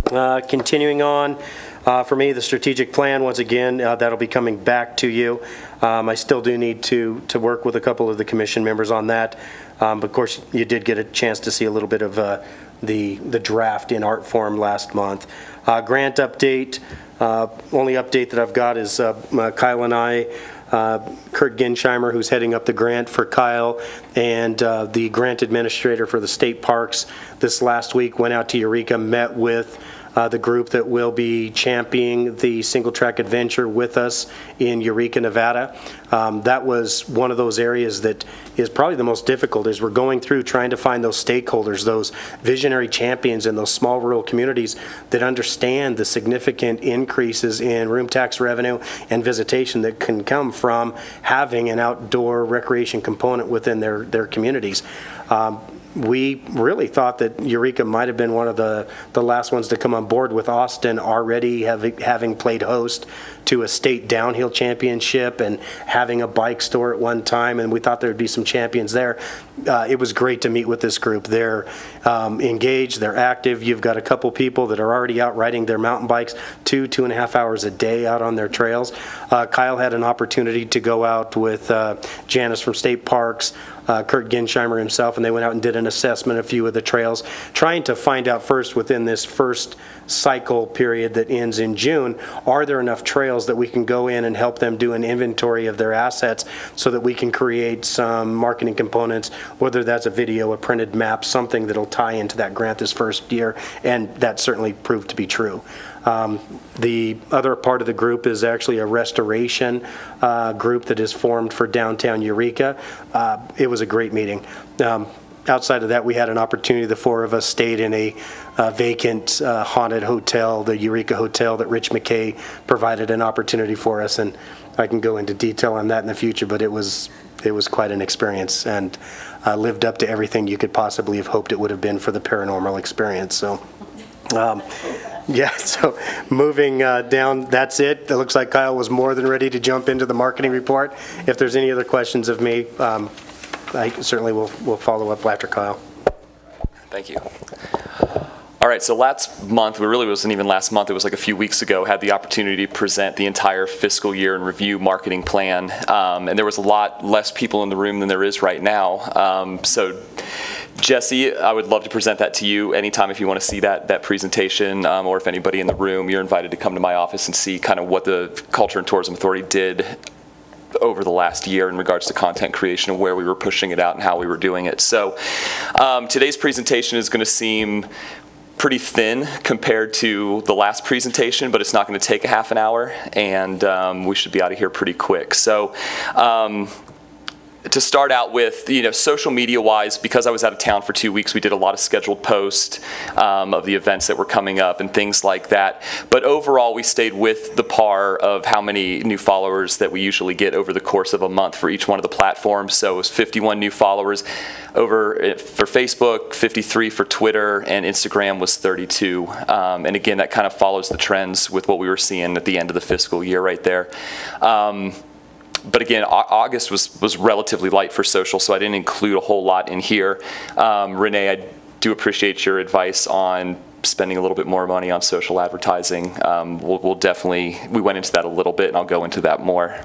Continuing on, For me, the strategic plan, once again, that'll be coming back to you. I still do need to work with a couple of the commission members on that. But of course, you did get a chance to see a little bit of the draft in art form last month. Grant update, only update that I've got is Kyle and I, Kurt Gensheimer, who's heading up the grant for Kyle, and the grant administrator for the state parks this last week went out to Eureka, met with the group that will be championing the single track adventure with us in Eureka, Nevada. That was one of those areas that is probably the most difficult, is we're going through trying to find those stakeholders, those visionary champions in those small rural communities that understand the significant increases in room tax revenue and visitation that can come from having an outdoor recreation component within their communities. We really thought that Eureka might have been one of the last ones to come on board, with Austin already having played host to a state downhill championship and having a bike store at one time, and we thought there would be some champions there. It was great to meet with this group. They're engaged, they're active. You've got a couple people that are already out riding their mountain bikes 2.5 hours a day out on their trails. Kyle had an opportunity to go out with Janice from State Parks, Kurt Gensheimer himself, and they went out and did an assessment of a few of the trails, trying to find out first, within this first cycle period that ends in June, are there enough trails that we can go in and help them do an inventory of their assets so that we can create some marketing components, whether that's a video, a printed map, something that'll tie into that grant this first year, and that certainly proved to be true. The other part of the group is actually a restoration group that is formed for downtown Eureka. It was a great meeting. Outside of that, we had an opportunity, the four of us stayed in a vacant haunted hotel, the Eureka Hotel, that Rich McKay provided an opportunity for us, and I can go into detail on that in the future, but it was quite an experience, and lived up to everything you could possibly have hoped it would have been for the paranormal experience. So yeah, so moving down, that's it. It looks like Kyle was more than ready to jump into the marketing report. If there's any other questions of me, I certainly will follow up after Kyle. Thank you. All right, so last month, it really wasn't even last month, it was like a few weeks ago, had the opportunity to present the entire fiscal year and review marketing plan, and there was a lot less people in the room than there is right now. So Jesse, I would love to present that to you anytime if you want to see that presentation, or if anybody in the room, you're invited to come to my office and see kind of what the Culture and Tourism Authority did over the last year in regards to content creation and where we were pushing it out and how we were doing it. So today's presentation is going to seem pretty thin compared to the last presentation, but it's not going to take a half an hour, and we should be out of here pretty quick. So to start out with, social media-wise, because I was out of town for 2 weeks, we did a lot of scheduled posts of the events that were coming up and things like that. But overall, we stayed with the par of how many new followers that we usually get over the course of a month for each one of the platforms. So it was 51 new followers over for Facebook, 53 for Twitter, and Instagram was 32. And again, that kind of follows the trends with what we were seeing at the end of the fiscal year right there. But again, August was relatively light for social, so I didn't include a whole lot in here. Renee, I do appreciate your advice on spending a little bit more money on social advertising. We'll definitely, we went into that a little bit, and I'll go into that more.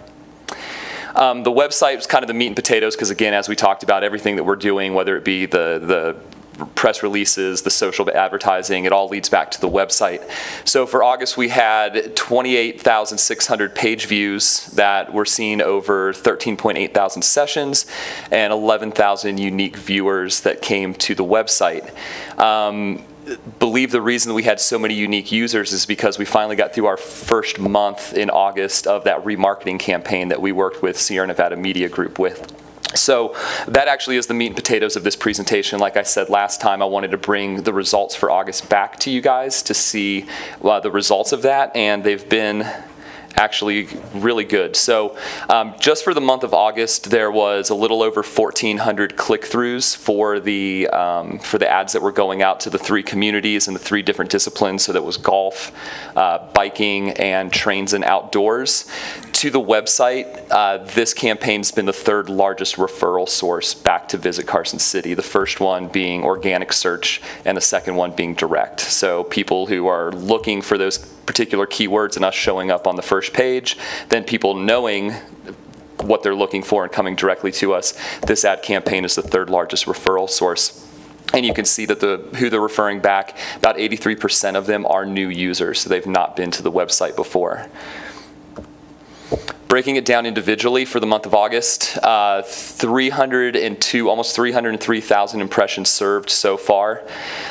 The website was kind of the meat and potatoes, because again, as we talked about, everything that we're doing, whether it be the press releases, the social advertising, it all leads back to the website. So for August, we had 28,600 page views that were seen over 13.8 thousand sessions and 11,000 unique viewers that came to the website. Believe the reason we had so many unique users is because we finally got through our first month in August of that remarketing campaign that we worked with Sierra Nevada Media Group with. So that actually is the meat and potatoes of this presentation. Like I said last time, I wanted to bring the results for August back to you guys to see the results of that, and they've been actually really good. So just for the month of August, there was a little over 1,400 click-throughs for the ads that were going out to the 3 communities and the 3 different disciplines. So that was golf, biking, and trains and outdoors. To the website, this campaign's been the third largest referral source back to Visit Carson City, the first one being organic search and the second one being direct. So people who are looking for those particular keywords and us showing up on the first page, then people knowing what they're looking for and coming directly to us. This ad campaign is the third largest referral source. And you can see that who they're referring back, about 83% of them are new users, so they've not been to the website before. Breaking it down individually for the month of August, 302, almost 303,000 impressions served so far.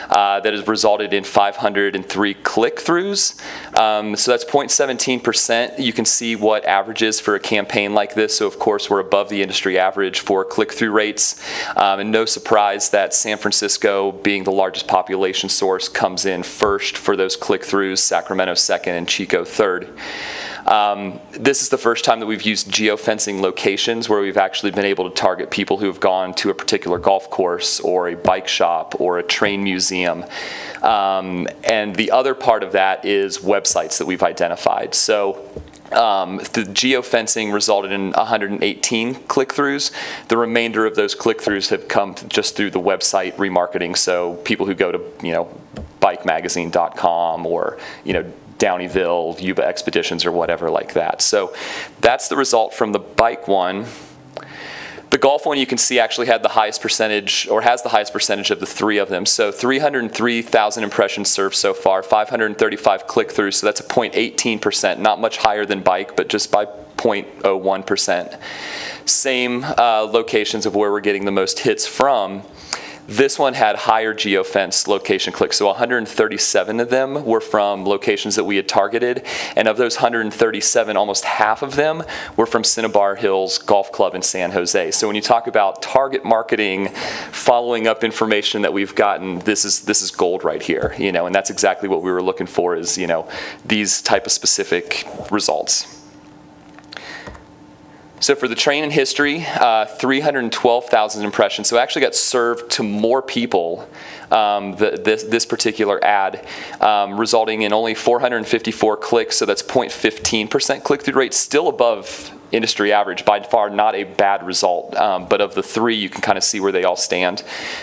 That has resulted in 503 click-throughs. So that's 0.17%. You can see what average is for a campaign like this. So of course we're above the industry average for click-through rates. And no surprise that San Francisco, being the largest population source, comes in first for those click-throughs, Sacramento second, and Chico third. This is the first time that we've used geofencing locations where we've actually been able to target people who have gone to a particular golf course or a bike shop or a train museum. And the other part of that is websites that we've identified. So the geofencing resulted in 118 click-throughs. The remainder of those click-throughs have come just through the website remarketing. So people who go to, bikemagazine.com or, Downeyville, Yuba Expeditions, or whatever like that. So that's the result from the bike one. The golf one, you can see, actually had the highest percentage, or has the highest percentage of the three of them. So 303,000 impressions served so far, 535 click-throughs, so that's a 0.18%, not much higher than bike, but just by 0.01%. Same locations of where we're getting the most hits from. This one had higher geofence location clicks, so 137 of them were from locations that we had targeted, and of those 137, almost half of them were from Cinnabar Hills Golf Club in San Jose. So when you talk about target marketing, following up information that we've gotten, this is gold right here, and that's exactly what we were looking for is, these type of specific results. So for the train in history, 312,000 impressions. So it actually got served to more people, this particular ad, resulting in only 454 clicks. So that's 0.15% click-through rate, still above industry average, by far not a bad result. But of the three, you can kind of see where they all stand.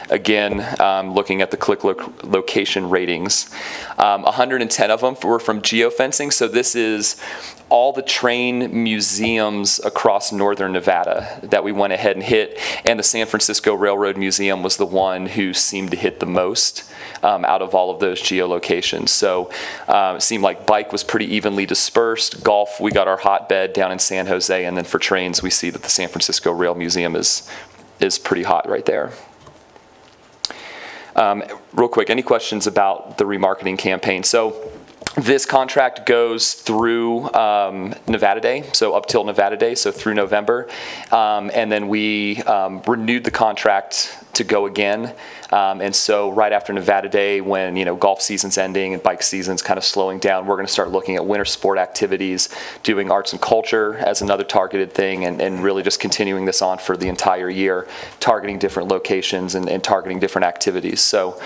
Again, looking at the click location ratings, 110 of them were from geofencing. So this is all the train museums across northern Nevada that we went ahead and hit, and the San Francisco Railroad Museum was the one who seemed to hit the most out of all of those geolocations. So it seemed like bike was pretty evenly dispersed. Golf, we got our hotbed down in San Jose, and then for trains, we see that the San Francisco Rail Museum is pretty hot right there. Real quick, any questions about the remarketing campaign? So this contract goes through Nevada Day, so up till Nevada Day, so through November. And then we renewed the contract to go again. And so right after Nevada Day, when golf season's ending and bike season's kind of slowing down, we're going to start looking at winter sport activities, doing arts and culture as another targeted thing, and really just continuing this on for the entire year, targeting different locations and targeting different activities. So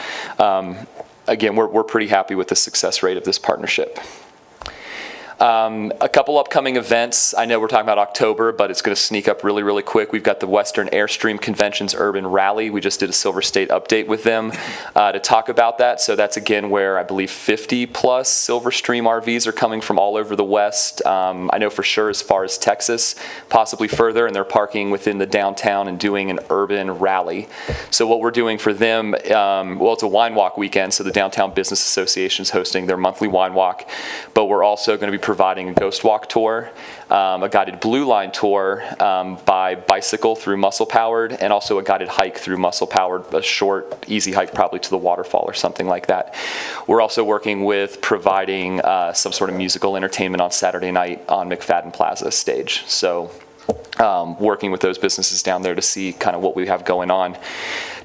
again, we're pretty happy with the success rate of this partnership. A couple upcoming events. I know we're talking about October, but it's going to sneak up really, really quick. We've got the Western Airstream Convention's Urban Rally. We just did a Silver State update with them to talk about that. So that's, again, where I believe 50-plus Silverstream RVs are coming from all over the West. I know for sure as far as Texas, possibly further, and they're parking within the downtown and doing an urban rally. So what we're doing for them, well, it's a wine walk weekend, so the Downtown Business Association is hosting their monthly wine walk, but we're also going to be providing a ghost walk tour, a guided blue line tour by bicycle through Muscle Powered, and also a guided hike through Muscle Powered, a short, easy hike probably to the waterfall or something like that. We're also working with providing some sort of musical entertainment on Saturday night on McFadden Plaza stage. So working with those businesses down there to see kind of what we have going on,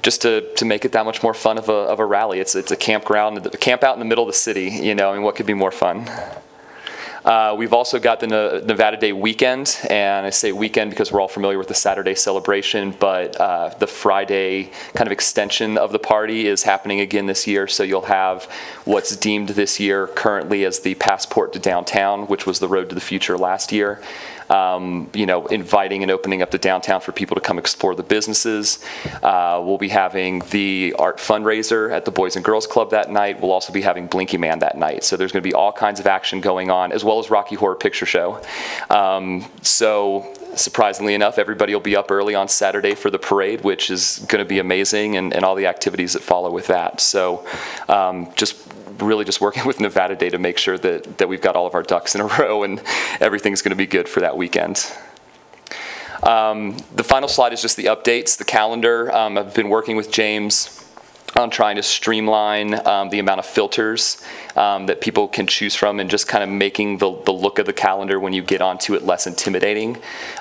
just to make it that much more fun of a rally. It's a campground, a camp out in the middle of the city, what could be more fun? We've also got the Nevada Day weekend, and I say weekend because we're all familiar with the Saturday celebration, but the Friday kind of extension of the party is happening again this year, so you'll have what's deemed this year currently as the Passport to Downtown, which was the Road to the Future last year. Inviting and opening up the downtown for people to come explore the businesses. We'll be having the art fundraiser at the Boys and Girls Club that night. We'll also be having Blinky Man that night. So there's going to be all kinds of action going on, as well as Rocky Horror Picture Show. So surprisingly enough, everybody will be up early on Saturday for the parade, which is going to be amazing, and all the activities that follow with that. So just working with Nevada Day to make sure that we've got all of our ducks in a row and everything's going to be good for that weekend. The final slide is just the updates, the calendar. I've been working with James on trying to streamline the amount of filters that people can choose from, and just kind of making the look of the calendar when you get onto it less intimidating.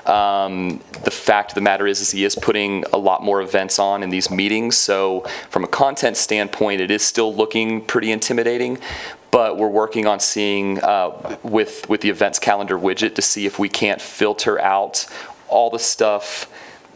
The fact of the matter is he is putting a lot more events on in these meetings, so from a content standpoint, it is still looking pretty intimidating. But we're working on seeing with the events calendar widget to see if we can't filter out all the stuff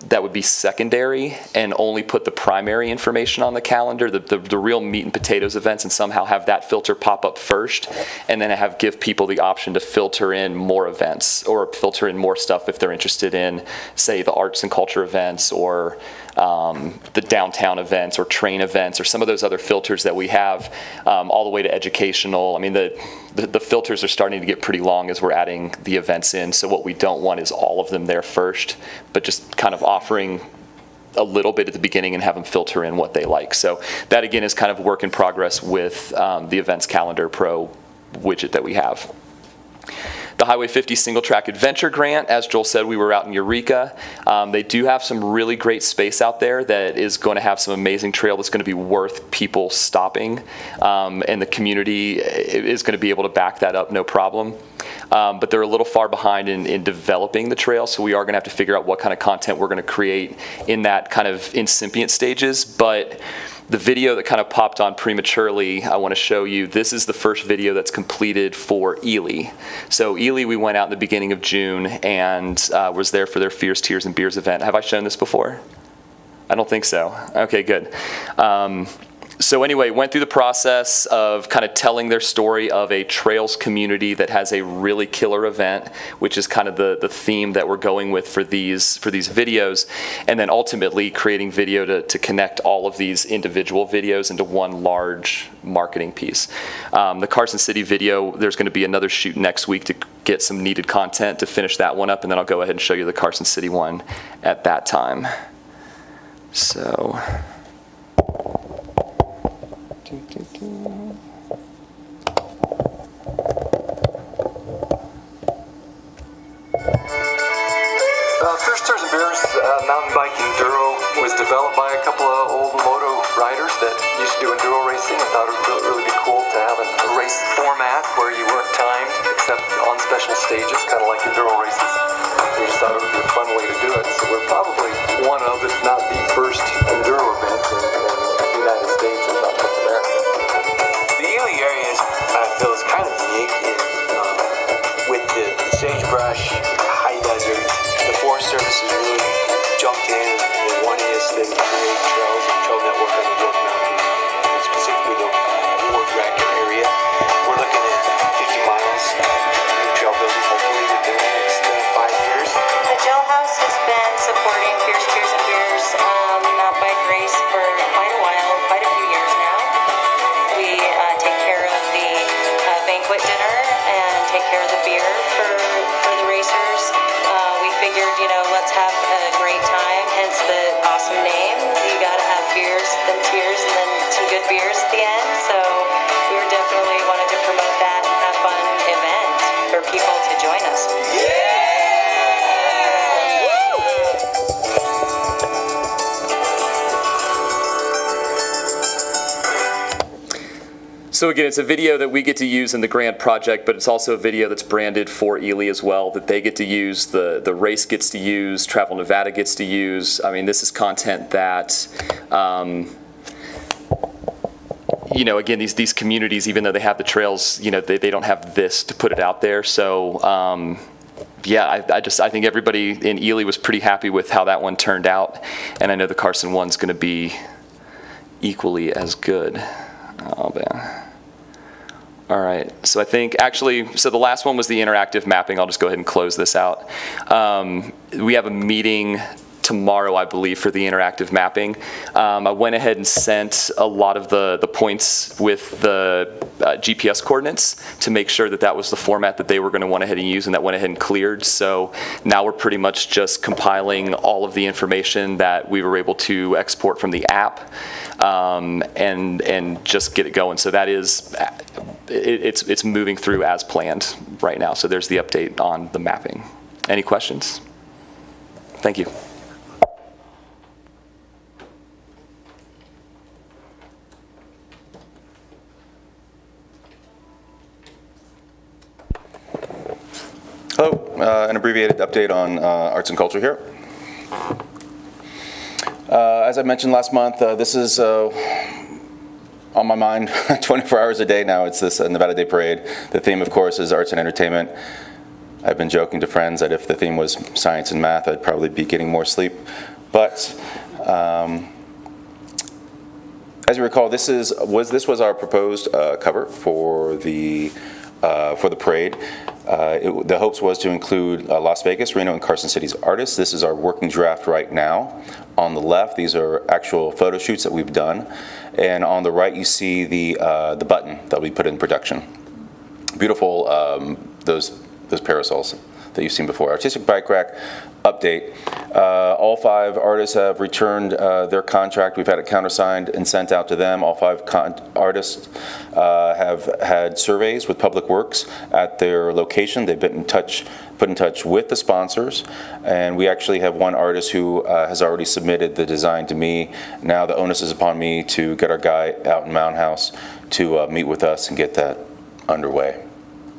that would be secondary and only put the primary information on the calendar, the real meat and potatoes events, and somehow have that filter pop up first, and then give people the option to filter in more events or filter in more stuff if they're interested in, say, the arts and culture events or the downtown events or train events or some of those other filters that we have, all the way to educational. I mean, the filters are starting to get pretty long as we're adding the events in, so what we don't want is all of them there first, but just kind of offering a little bit at the beginning and have them filter in what they like. So that, again, is kind of work in progress with the Events Calendar Pro widget that we have. The Highway 50 Single Track Adventure Grant, as Joel said, we were out in Eureka. They do have some really great space out there that is going to have some amazing trail that's going to be worth people stopping, and the community is going to be able to back that up, no problem. But they're a little far behind in developing the trail, so we are going to have to figure out what kind of content we're going to create in that kind of incipient stages. But the video that kind of popped on prematurely, I want to show you. This is the first video that's completed for Ely. So Ely, we went out in the beginning of June and was there for their Fears, Tears, and Beers event. Have I shown this before? I don't think so. Okay, good. So anyway, went through the process of kind of telling their story of a trails community that has a really killer event, which is kind of the theme that we're going with for these videos, and then ultimately creating video to connect all of these individual videos into one large marketing piece. The Carson City video, there's going to be another shoot next week to get some needed content to finish that one up, and then I'll go ahead and show you the Carson City one at that time. So. Fears, Tears, and Beers mountain bike enduro was developed by a couple of old moto riders that used to do enduro racing and thought it would really be cool to have a race format where you weren't timed except on special stages, kind of like enduro races. We just thought it would be a fun way to do it. So we're probably one of, if not the first enduro event in the United States and North America. The Ely area I feel is kind of unique with the sagebrush, high desert. The Forest Service has really jumped in and wanted us to create trails and trail network on the North Mountain, and specifically the Ward Racket area. We're looking at 50 miles new trail building hopefully within the next 5 years. The Jail House has been supporting Fears, Tears, and Beers mountain bike race for quite a while, quite a few years now. We take care of the banquet dinner and take care of the beer for the racers. We figured, let's have a great time, hence the awesome name. You gotta have beers, then tears, and then some good beers at the end. So we were definitely wanted to promote that and have fun event for people to join us. So again, it's a video that we get to use in the grant project, but it's also a video that's branded for Ely as well, that they get to use, the race gets to use, Travel Nevada gets to use. I mean, this is content that again, these communities, even though they have the trails, they don't have this to put it out there. So, I think everybody in Ely was pretty happy with how that one turned out. And I know the Carson one's going to be equally as good. Oh, man. All right, so I think so the last one was the interactive mapping. I'll just go ahead and close this out. We have a meeting tomorrow, I believe, for the interactive mapping. I went ahead and sent a lot of the points with the GPS coordinates to make sure that was the format that they were going to want ahead and use, and that went ahead and cleared. So now we're pretty much just compiling all of the information that we were able to export from the app, and just get it going. So that is, it's moving through as planned right now. So there's the update on the mapping. Any questions? Thank you. Hello, an abbreviated update on arts and culture here. As I mentioned last month, this is on my mind 24 hours a day now. It's this Nevada Day Parade. The theme, of course, is arts and entertainment. I've been joking to friends that if the theme was science and math, I'd probably be getting more sleep. But as you recall, this was our proposed cover for the parade. The hopes was to include Las Vegas, Reno, and Carson City's artists. This is our working draft right now. On the left, these are actual photo shoots that we've done, and on the right, you see the button that we put in production. Beautiful, those parasols that you've seen before. Artistic bike rack update. All 5 artists have returned their contract. We've had it countersigned and sent out to them. All 5 artists have had surveys with Public Works at their location. They've been put in touch with the sponsors, and we actually have one artist who has already submitted the design to me. Now the onus is upon me to get our guy out in Mountain House to meet with us and get that underway.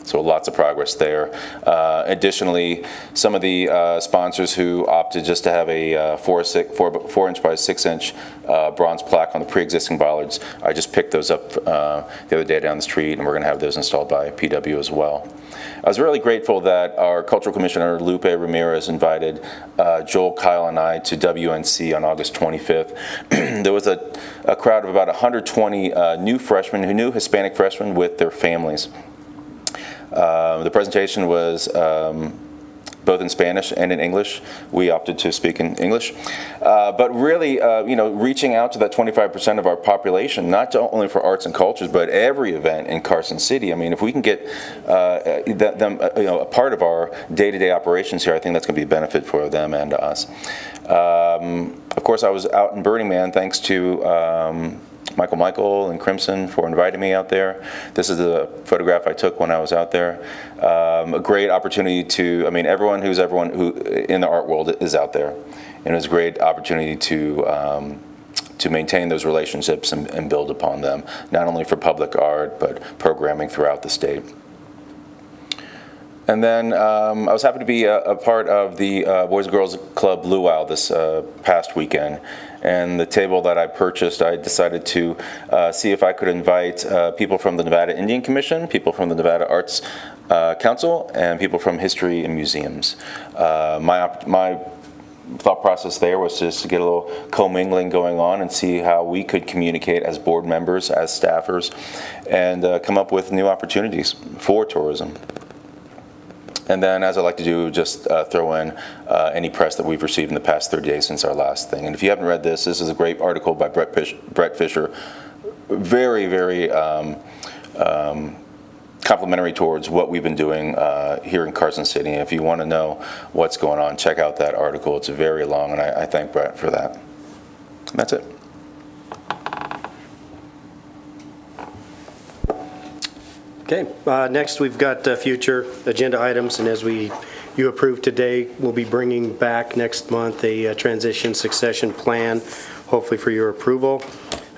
So lots of progress there. Additionally, some of the sponsors who opted just to have a 4-inch by 6-inch bronze plaque on the pre-existing bollards, I just picked those up the other day down the street, and we're going to have those installed by PW as well. I was really grateful that our Cultural Commissioner Lupe Ramirez invited Joel, Kyle, and I to WNC on August 25th. There was a crowd of about 120 new Hispanic freshmen with their families. The presentation was both in Spanish and in English. We opted to speak in English. But really, reaching out to that 25% of our population, not only for arts and cultures, but every event in Carson City. I mean, if we can get them a part of our day-to-day operations here, I think that's going to be a benefit for them and us. Of course, I was out in Burning Man thanks to Michael and Crimson for inviting me out there. This is the photograph I took when I was out there. A great opportunity everyone who in the art world is out there. And it was a great opportunity to maintain those relationships and build upon them, not only for public art, but programming throughout the state. And then I was happy to be a part of the Boys and Girls Club Luau this past weekend. And the table that I purchased, I decided to see if I could invite people from the Nevada Indian Commission, people from the Nevada Arts Council, and people from History and Museums. My thought process there was just to get a little commingling going on and see how we could communicate as board members, as staffers, and come up with new opportunities for tourism. And then, as I like to do, just throw in any press that we've received in the past 30 days since our last thing. And if you haven't read this is a great article by Brett Fisher. Very, very complimentary towards what we've been doing here in Carson City. And if you want to know what's going on, check out that article. It's very long, and I thank Brett for that. And that's it. Okay, next we've got future agenda items, and as you approved today, we'll be bringing back next month a transition succession plan, hopefully for your approval.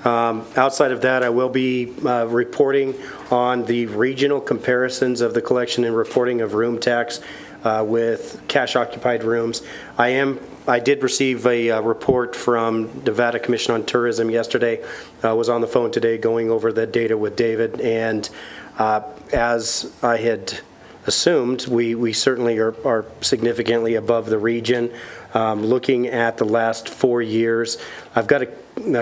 Outside of that, I will be reporting on the regional comparisons of the collection and reporting of room tax with cash occupied rooms. I am I did receive a report from Nevada Commission on Tourism yesterday. I was on the phone today going over the data with David, and as I had assumed, we certainly are significantly above the region. Looking at the last 4 years, I've got to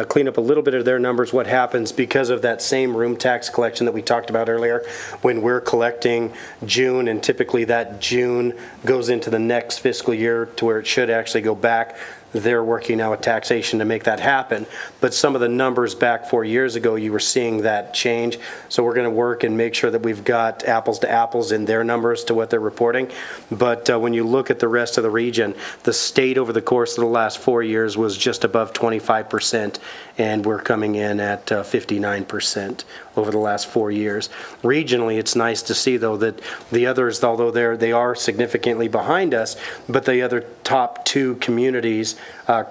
clean up a little bit of their numbers, what happens because of that same room tax collection that we talked about earlier. When we're collecting June, and typically that June goes into the next fiscal year to where it should actually go back, they're working now with taxation to make that happen. But some of the numbers back 4 years ago, you were seeing that change. So we're going to work and make sure that we've got apples to apples in their numbers to what they're reporting. But when you look at the rest of the region, the state over the course of the last 4 years was just above 25%, and we're coming in at 59% over the last 4 years. Regionally, it's nice to see, though, that the others, although they are significantly behind us, but the other top two communities,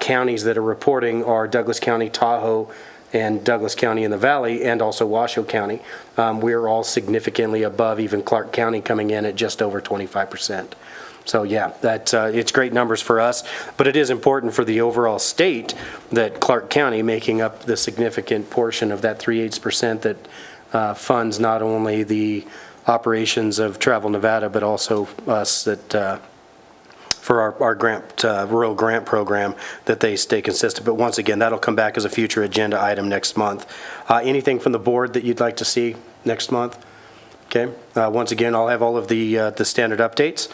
counties that are reporting are Douglas County, Tahoe, and Douglas County in the Valley, and also Washoe County. We're all significantly above, even Clark County coming in at just over 25%. So yeah, it's great numbers for us, but it is important for the overall state that Clark County, making up the significant portion of that 3/8% that funds not only the operations of Travel Nevada, but also us, that for our grant, rural grant program, that they stay consistent. But once again, that'll come back as a future agenda item next month. Anything from the board that you'd like to see next month? Okay. Once again, I'll have all of the standard updates.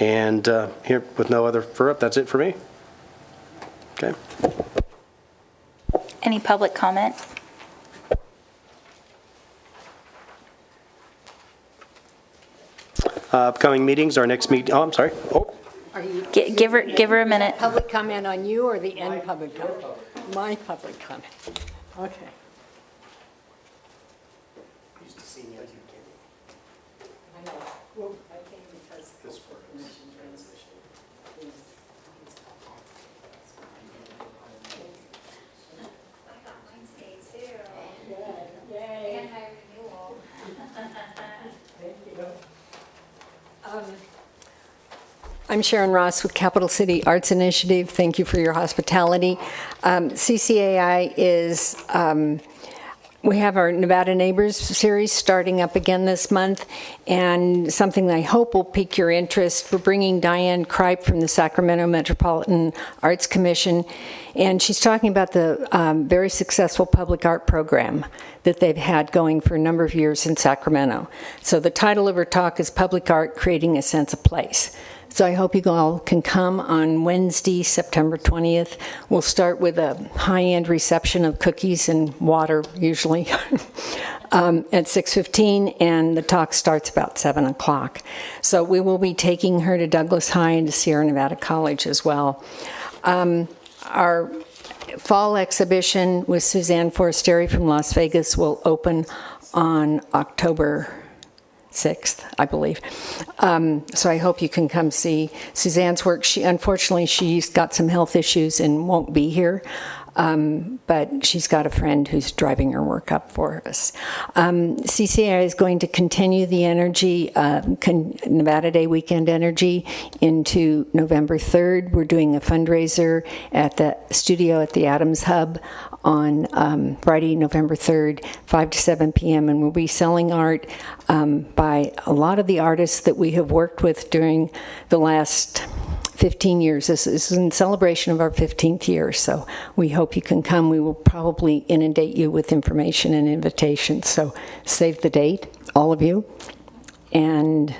And here, with no other up, that's it for me. Okay. Any public comment? Upcoming meetings, our next meeting, I'm sorry. Are you? Give her a minute. Public comment on you or the end public comment? My public comment. Okay. I know. Well, I came because this commission transition is. I got mine today too. Good. Yay. And my renewal. Thank you. I'm Sharon Ross with Capital City Arts Initiative. Thank you for your hospitality. CCAI is, we have our Nevada Neighbors series starting up again this month, and something that I hope will pique your interest. We're bringing Diane Kripe from the Sacramento Metropolitan Arts Commission, and she's talking about the very successful public art program that they've had going for a number of years in Sacramento. So the title of her talk is Public Art, Creating a Sense of Place. So I hope you all can come on Wednesday, September 20th. We'll start with a high-end reception of cookies and water, usually, at 6:15, and the talk starts about 7 o'clock. So we will be taking her to Douglas High and to Sierra Nevada College as well. Our fall exhibition with Suzanne Forestieri from Las Vegas will open on October 6th, I believe. So I hope you can come see Suzanne's work. Unfortunately, she's got some health issues and won't be here, but she's got a friend who's driving her work up for us. CCI is going to continue the energy, Nevada Day weekend energy, into November 3rd. We're doing a fundraiser at the studio at the Adams Hub on Friday, November 3rd, 5 to 7 p.m., and we'll be selling art by a lot of the artists that we have worked with during the last 15 years. This is in celebration of our 15th year, so we hope you can come. We will probably inundate you with information and invitations, so save the date, all of you, and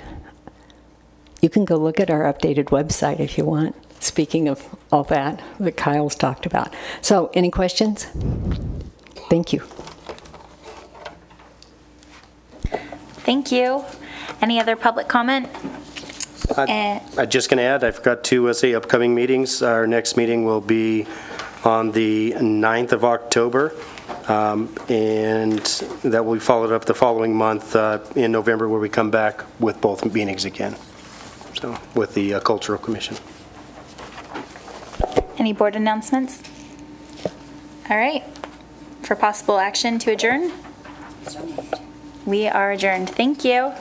you can go look at our updated website if you want. Speaking of all that Kyle's talked about. So, any questions? Thank you. Thank you. Any other public comment? I'm just going to add, I forgot to say upcoming meetings. Our next meeting will be on the 9th of October, and that will be followed up the following month in November, where we come back with both meetings again, so with the Cultural Commission. Any board announcements? All right. For possible action to adjourn? We are adjourned. Thank you.